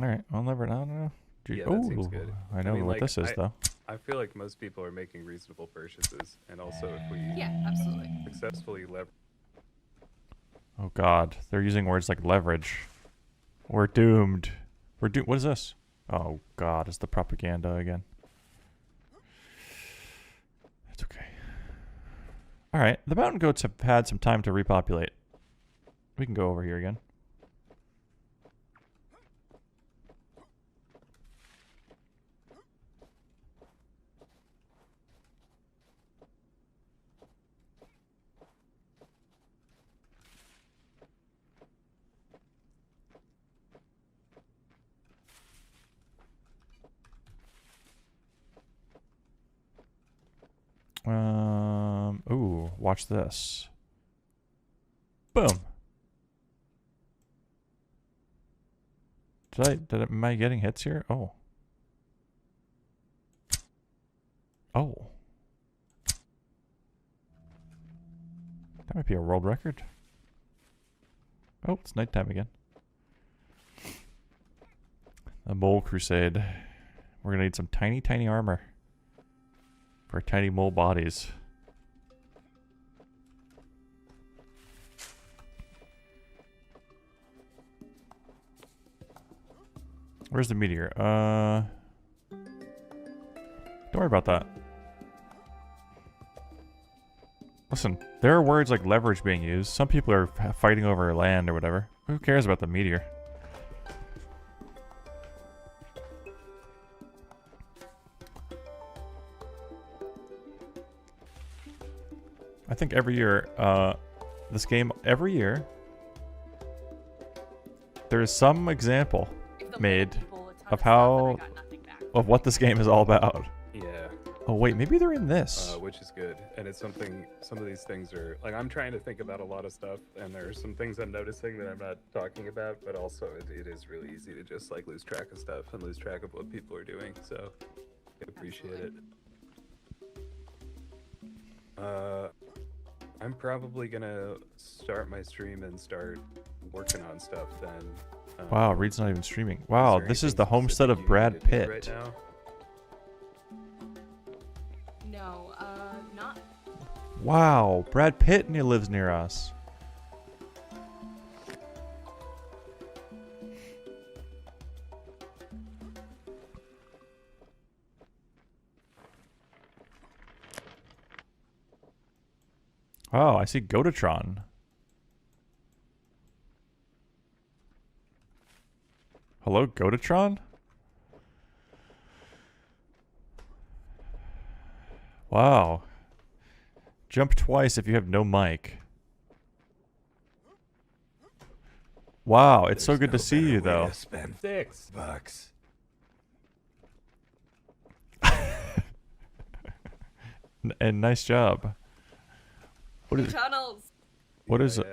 All right, I'll never. I don't know. Yeah, that seems good. I know mean, what like, this is though. I feel like most people are making reasonable purchases, and also if we absolutely successfully leverage. Oh God, they're using words like leverage. We're doomed. We're doomed. What is this? Oh God, it's the propaganda again. It's okay. All right, the mountain goats have had some time to repopulate. We can go over here again. Ooh, watch this. Boom. Am I getting hits here? Oh. Oh. That might be a world record. Oh, it's nighttime again. A mole crusade. We're gonna need some tiny, tiny armor for our tiny mole bodies. Where's the meteor? Don't worry about that. Listen, there are words like leverage being used. Some people are fighting over land or whatever. Who cares about the meteor? I think every year, this game, every year, there is some example made of of what this game is all about. Yeah. Oh wait, maybe they're in this. Which is good, and it's something. Some of these things are like I'm trying to think about a lot of stuff, and there are some things I'm noticing that I'm not talking about, but also it is really easy to just like lose track of stuff and lose track of what people are doing. So I appreciate it. I'm probably gonna start my stream and start working on stuff then. Wow, Reid's not even streaming. Wow, this is the homestead of Brad Pitt. Right now? No, not. Wow, Brad Pitt lives near us. Oh, I see Goatitron. Hello, Goatitron? Wow. Jump twice if you have no mic. Wow, it's so good to see you, though. Spend $6. And nice job. What is tunnels? What is it?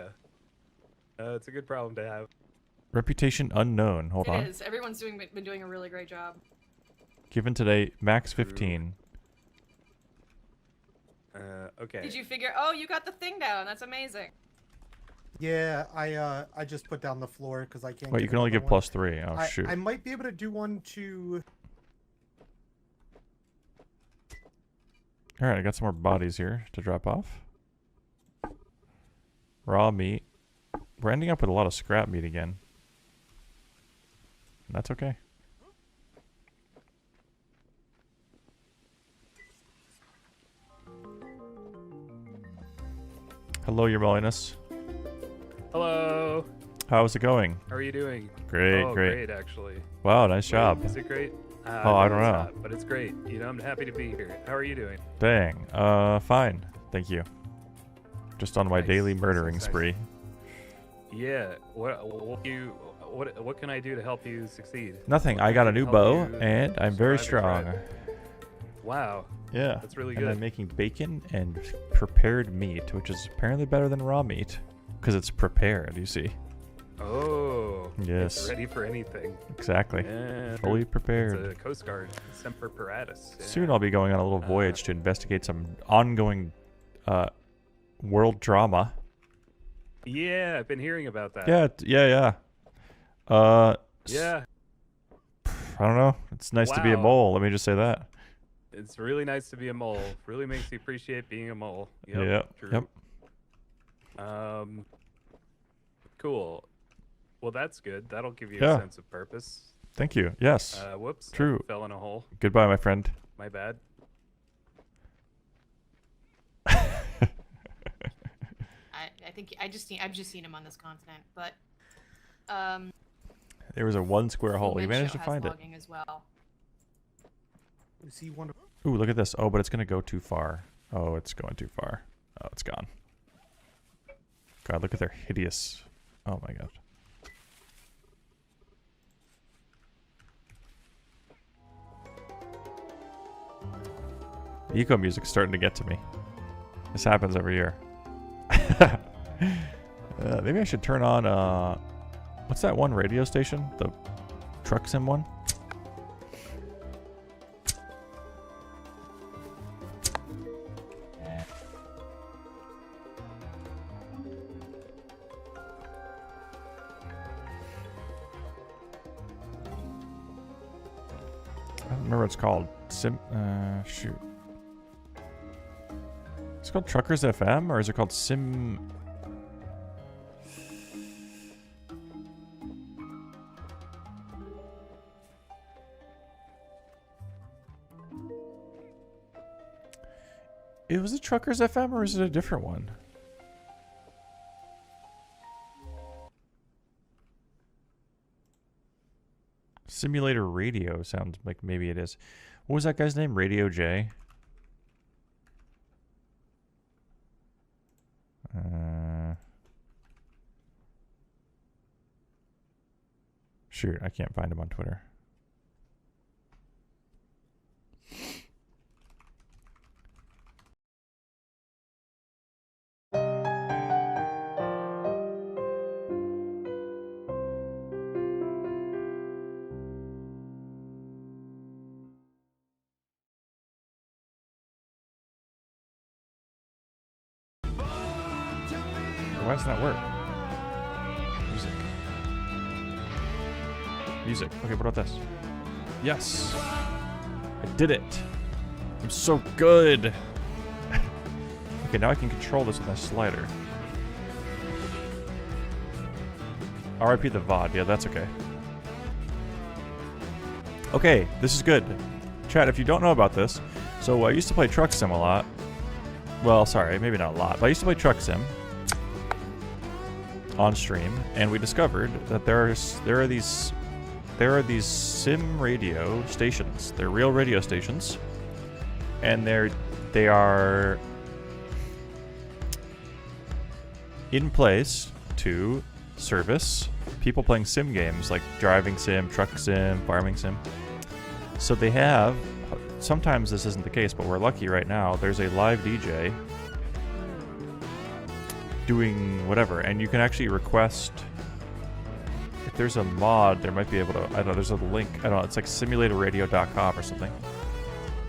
It's a good problem to have. Reputation unknown. Hold on. It is. Everyone's been doing a really great job. Given today, max 15. Okay. Did you figure? Oh, you got the thing down. That's amazing. Yeah, I just put down the floor because I can't. Wait, you can only give +3. Oh shoot. I might be able to do one to. All right, I got some more bodies here to drop off. Raw meat. We're ending up with a lot of scrap meat again. And that's okay. Hello, Your Holiness. Hello. How's it going? How are you doing? Great, oh, great. actually. Wow, nice job. Is it great? Oh, I don't know. Not, but it's great. You know, I'm happy to be here. How are you doing? Dang. Fine. Thank you. Just on my daily murdering spree. Yeah. What can I do to help you succeed? Nothing. I got a new bow, and I'm very strong. Wow. Yeah. That's really and good. I'm making bacon and prepared meat, which is apparently better than raw meat, because it's prepared, you see. Oh. Yes. It's ready for anything. Exactly. Yeah, Fully prepared. It's a Coast Guard. Semper Paratus. Yeah. Soon I'll be going on a little voyage to investigate some ongoing world drama. Yeah, I've been hearing about that. Yeah, yeah. Yeah. I don't know. It's nice to be a mole. Let me just say that. It's really nice to be a mole. Really makes you appreciate being a mole. Yep. True. Cool. Well, that's good. That'll give you a sense of purpose. Thank you. Yes. Whoops. True. I fell in a hole. Goodbye, my friend. My bad. I think I've just seen him on this continent, but there was a 1 square hole. You managed to Meixsell find has it. logging as well. Is he one? Ooh, look at this. Oh, but it's gonna go too far. Oh, it's going too far. Oh, it's gone. God, look at their hideous. Oh my God. Eco music's starting to get to me. This happens every year. Maybe I should turn on, what's that one radio station? The truck sim one? I don't remember what it's called. Shoot. It's called Truckers FM, or is it called Sim? It was it Truckers FM, or is it a different one? Simulator Radio sounds like maybe it is. What was that guy's name? Radio J? Shoot, I can't find him on Twitter. Why doesn't that work? Music. Music. Okay, what about this? Yes! I did it! I'm so good! Okay, now I can control this with my slider. RIP the VOD. Yeah, that's okay. Okay, this is good. Chat, if you don't know about this, so I used to play Truck Sim a lot. Well, sorry, maybe not a lot, but I used to play Truck Sim on stream, and we discovered that there are these sim radio stations. They're real radio stations, and they are in place to service people playing sim games like driving sim, truck sim, farming sim. So they have, sometimes this isn't the case, but we're lucky right now, there's a live DJ doing whatever, and you can actually request. If there's a mod, there might be able to, I don't know, there's a link, I don't know, it's like simulatorradio.com or something.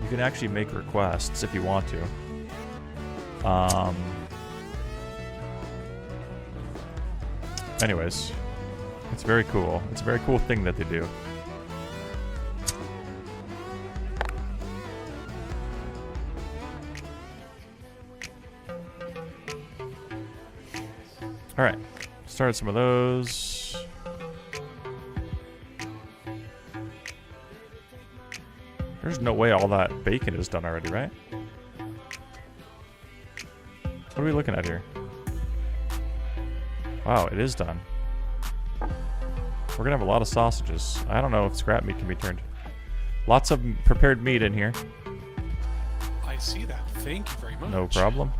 You can actually make requests if you want to. Anyways, it's very cool. It's a very cool thing that they do. Alright, started some of those. There's no way all that bacon is done already, right? What are we looking at here? Wow, it is done. We're gonna have a lot of sausages. I don't know if scrap meat can be turned. Lots of prepared meat in here. I see that. Thank you very much. No problem.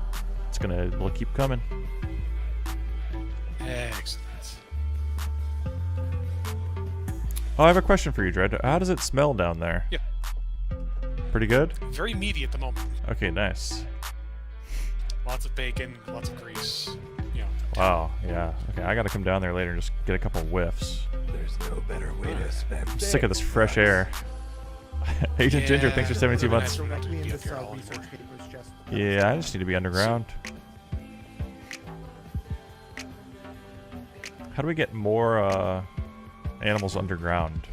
We'll keep coming. Excellent. Oh, I have a question for you, Dread. How does it smell down there? Yeah. Pretty good? Very meaty at the moment. Okay, nice. Lots of bacon, lots of grease. You know. Wow, yeah. Okay, I gotta come down there later and just get a couple whiffs. There's no better way to spend. I'm sick of this fresh air. Agent Ginger, thanks for 72 months. Yeah, I just need to be underground. How do we get more animals underground?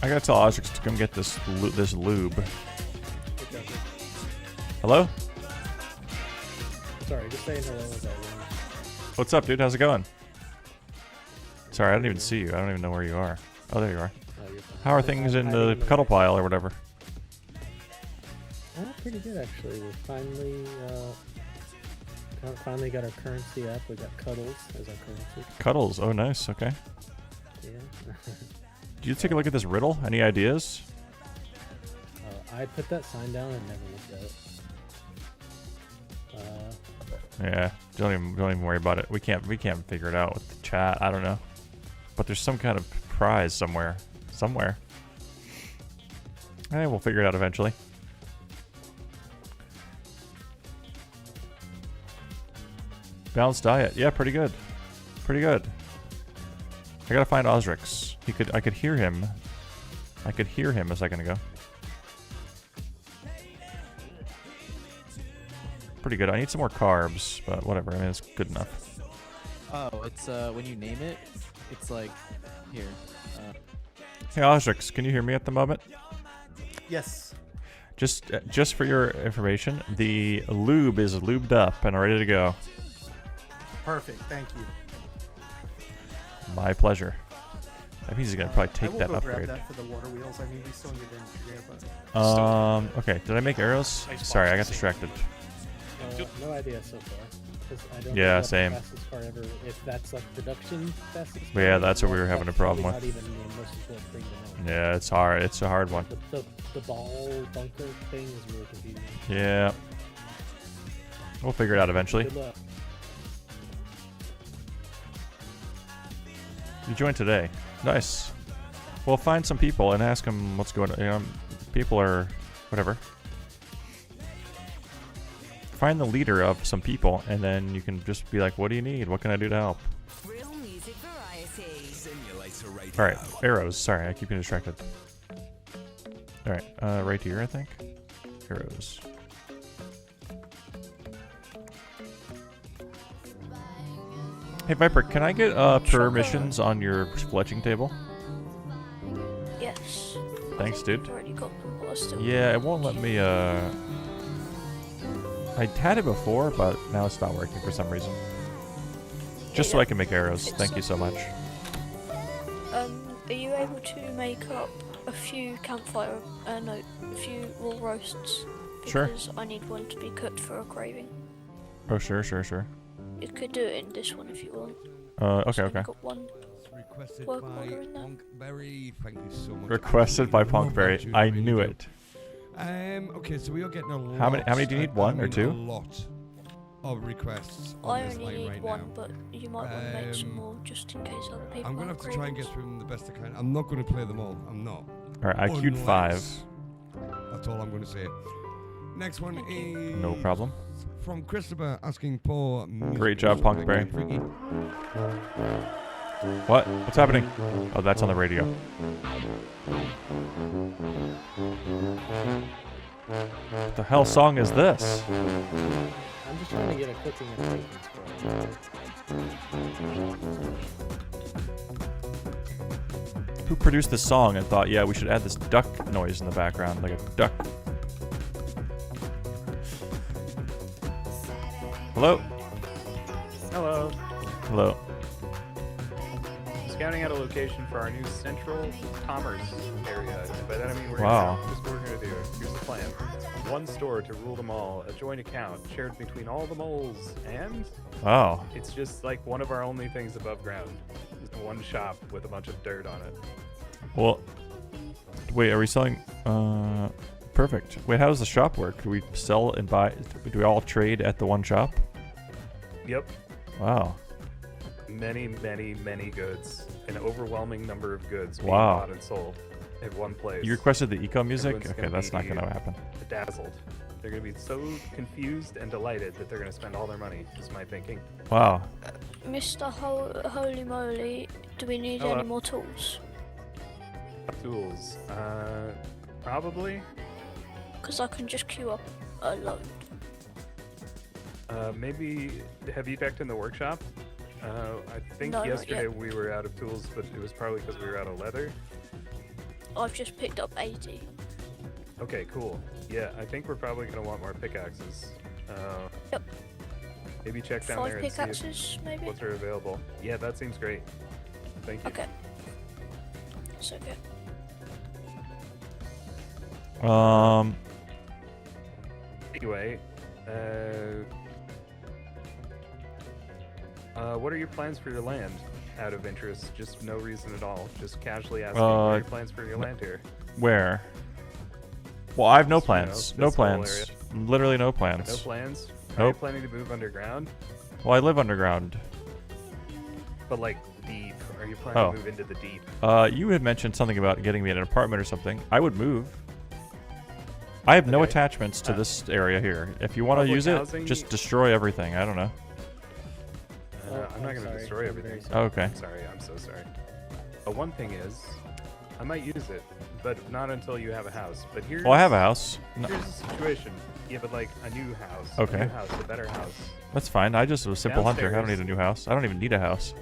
I gotta tell Ozrix to come get this lube. Hello? Sorry, just saying hello as I win. What's up, dude? How's it going? Sorry, I don't even see you. I don't even know where you are. Oh, there you are. Oh, you're fine. How are things in the cuddle pile or whatever? Pretty good, actually. We finally got our currency up. We got Cuddles as our currency. Cuddles. Oh, nice. Okay. Yeah. Did you take a look at this riddle? Any ideas? I put that sign down and never looked at it. Yeah, don't even worry about it. We can't figure it out with the chat. I don't know, but there's some kind of prize somewhere. Hey, we'll figure it out eventually. Balanced diet, yeah, pretty good. I gotta find Ozrix. I could hear him. A second ago. Pretty good. I need some more carbs, but whatever. I mean, it's good enough. Oh, it's when you name it, it's like here. Hey Ozrix, can you hear me at the moment? Yes. Just for your information, the lube is lubed up and ready to go. Perfect. Thank you. My pleasure. That means he's gonna probably take that I will go upgrade. grab that for the water wheels. I mean, we still need them here, but... Okay. Did I make arrows? Sorry, I got distracted. No idea so far. 'Cause I don't Yeah, know what same. The fastest car ever, if that's like production fastest But yeah, car, that's what we were that's having a problem probably with. Not even the most important thing to know. Yeah, it's hard. It's a hard one. The ball bunker thing is really confusing. Yeah. We'll figure it out eventually. Good luck. You joined today. Nice. We'll find some people and ask them what's going on. You know, people are... whatever. Find the leader of some people, and then you can just be like, what do you need? What can I do to help? Real music variety. Simulator radio. Alright, arrows. Sorry, I keep getting distracted. Alright, right here, I think. Arrows. Hey Viper, can I get permissions on your fletching table? Yes. Thanks, dude. I've already got them, but I still Yeah, it won't let me, I had it before, but now it's not working for some reason. Just so I can make arrows. Thank you so much. Are you able to make up a few campfire, no, a few raw roasts? Sure. Because I need one to be cooked for a craving. Oh, sure. You could do it in this one if you want. Okay, So okay. I've got one Requested work by order in there. Punkberry. Thank you so much. Requested by Punkberry. I knew it. Okay, so we are getting a lot. How many do you need? One or two? A lot of requests I on this only line need right one, now. but you might want to make some more just in case other people I'm gonna have have to try and get cravings. through them the best I can. I'm not going to play them all. I'm not. Alright, I queued 5. That's all I'm going to say. Next one is No problem. from Christopher asking for. Great job, Punkberry. What? What's happening? Oh, that's on the radio. What the hell song is this? I'm just trying to get a cooking and baking score. Who produced this song and thought, yeah, we should add this duck noise in the background, like a duck? Hello? Hello. Hello. Scouting out a location for our new central commerce area. And by that I mean Wow. this is what we're going to do. Here's the plan. One store to rule them all, a joint account shared between all the moles, and Wow. it's just like one of our only things above ground. Just one shop with a bunch of dirt on it. Well, wait, are we selling? Perfect. Wait, how does the shop work? Do we sell and buy? Do we all trade at the one shop? Yep. Wow. Many, many, many goods. An overwhelming number of goods being Wow. bought and sold at one place. You requested the eco music? Everyone's Okay, gonna that's not be going to happen. Dazzled. They're going to be so confused and delighted that they're going to spend all their money, is my thinking. Wow. Mr. Holy Moly, do we need Hello. any more tools? Tools. Probably. Because I can just queue up a load. Maybe, have you checked in the workshop? I think No, not yesterday yet. we were out of tools, but it was probably because we were out of leather. I've just picked up 80. Okay, cool. Yeah, I think we're probably going to want more pickaxes. Yep. Maybe check down 5 there and see pickaxes, maybe? what's available. Yeah, that seems great. Thank you. Okay. It's okay. Anyway, what are your plans for your land? Out of interest, just no reason at all. Just casually asking, what are your plans for your land here? Where? Well, I have no Just, you know, plans. No this whole plans. area. Literally no plans. No plans? Are you Nope. planning to move underground? Well, I live underground. But like deep? Are you planning Oh. to move into the deep? You had mentioned something about getting me an apartment or something. I would move. I have no Okay. attachments to this area here. If you want to Public use it, housing- just destroy everything. I don't know. I'm not going to destroy everything. Oh, okay. I'm sorry. I'm so sorry. But one thing is, I might use it, but not until you have a house. But here's. Well, I have a house. No. Here's the situation. Yeah, but like a new house. Okay. A new house, a better house. That's fine. I just was a simple hunter. I don't Downstairs. need a new house. I don't even need a house.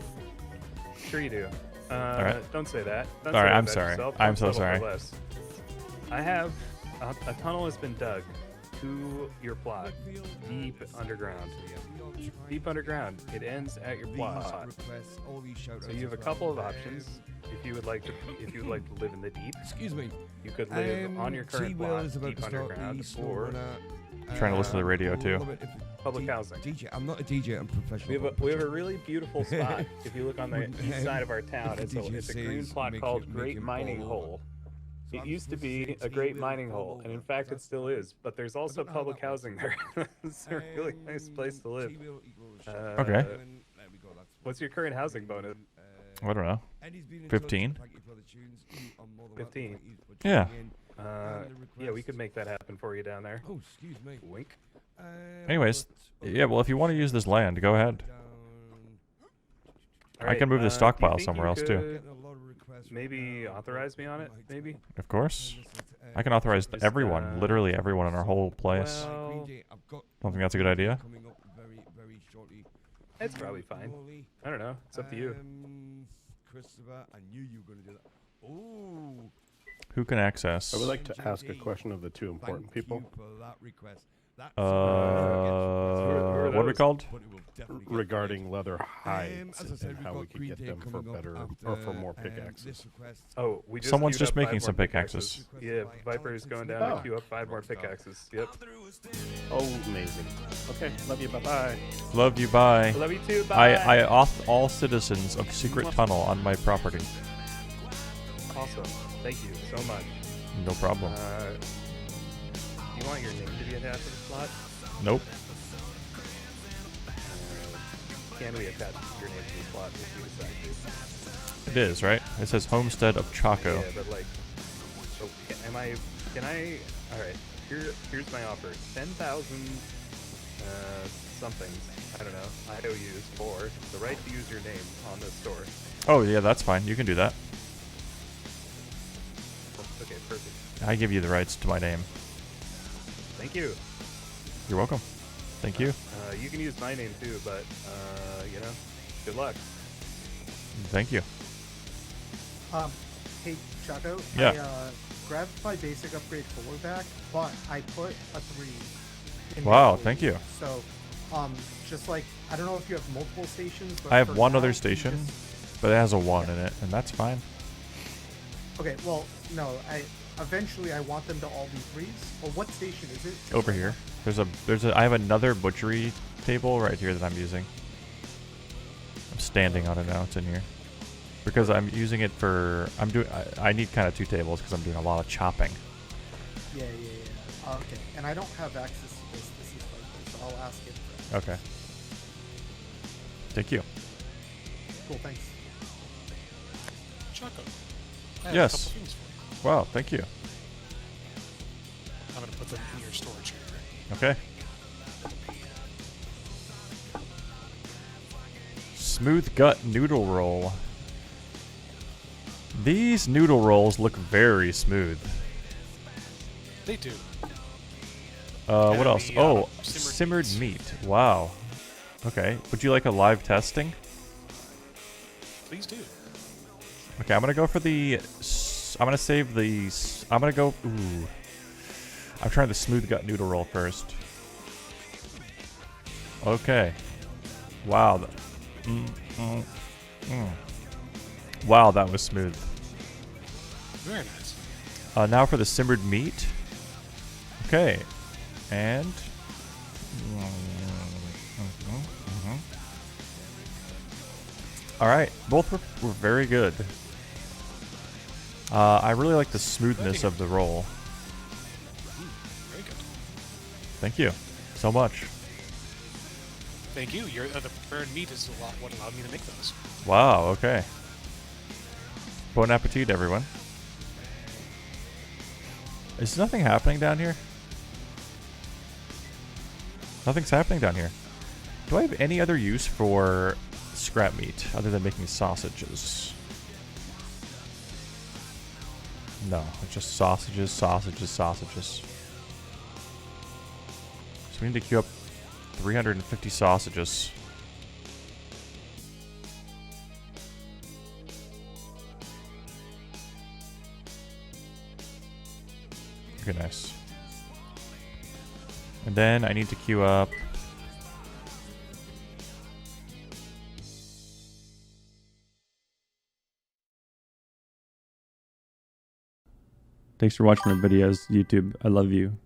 Sure you do. Alright. Don't say that. Don't All say right, that I'm about sorry. yourself. I'm Don't so settle for sorry. less. I have a tunnel has been dug to your plot, deep underground. Deep underground. It ends at your plot. So you have a couple of options. If you would like to live in the deep, Excuse me. you could live on your current plot, deep underground, or I'm trying to listen to the radio too. public housing. DJ, I'm not a DJ. I'm professional. We have a really beautiful spot. If you look on the east side of our town, it's a green plot called Great Mining Hole. It used to be a great mining hole, and in fact it still is, but there's also public housing there. It's a really nice place to live. Okay. What's your current housing bonus? I don't know. 15? 15? Yeah. Yeah, we could make that happen for you down there. Oh, excuse me. Wink. Anyways, yeah, well, if you want to use this land, go ahead. I can move the do you stockpile think somewhere you else too. could Maybe authorize me on it, maybe? Of course. I can authorize everyone, literally everyone in our whole place. Well, Don't think that's a good idea? it's probably fine. I don't know. It's up to you. Christopher, I knew you were going to do that. Ooh. Who can access? I would like to ask a question of the two important people. What are we called? Regarding leather hides and how we could get them for better or for more pickaxes. Oh, we just Someone's queued just up making 5 some more pickaxes. Yeah, Viper's going down to queue up 5 more pickaxes. Yep. Oh, amazing. Okay, love you. Bye bye. Love you, bye. Love you too, bye. I auth all citizens of Secret Tunnel on my property. Awesome. Thank you so much. No problem. You want your name to be attached to the slot? Nope. Can we attach your name to the slot if you decide to? It is, right? It says Homestead of Choco. Yeah, but like, so can I, alright, here's my offer. 10,000, something, I don't know, IOUs for the right to use your name on the store. Oh, yeah, that's fine. You can do that. Okay, perfect. I give you the rights to my name. Thank you. You're welcome. Thank you. You can use my name too, but, you know, good luck. Thank you. Hey, Choco. Yeah. I grabbed my basic upgrade 4 back, but I put a 3 in Wow, my thank you. So, just like, I don't know if you have multiple stations, but I have for one now, other you station, just- but it has a 1 in it, and that's fine. Okay, well, no, eventually I want them to all be 3s. Well, what station is it? Over here. I have another butchery table right here that I'm using. I'm standing on it now. It's in here. Because I'm using it for, I need kind of 2 tables because I'm doing a lot of chopping. Yeah. Okay, and I don't have access to this. This is Viper, so I'll ask it. Okay. Thank you. Cool, thanks. Choco. I have a Yes. couple things for Wow, thank you. you. I'm gonna put them in your storage area. Okay. Smooth gut noodle roll. These noodle rolls look very smooth. They do. What else? be, Oh, simmered simmered meat. Wow. Okay. Would you like a live testing? Please do. Okay, I'm gonna go for the. I'm gonna save the. I'm gonna go. Ooh. I'm trying the smooth gut noodle roll first. Okay. Wow. Wow, that was smooth. Very nice. Now for the simmered meat. Okay. And. Alright, both were very good. I really like the smoothness of the roll. Very good. Thank you so much. Thank you. The prepared meat is what allowed me to make those. Wow, okay. Bon appetit, everyone. Is nothing happening down here? Nothing's happening down here. Do I have any other use for scrap meat other than making sausages? No, it's just sausages, sausages, sausages. So we need to queue up 350 sausages. Okay, nice. And then I need to queue up... Thanks for watching my videos, YouTube. I love you.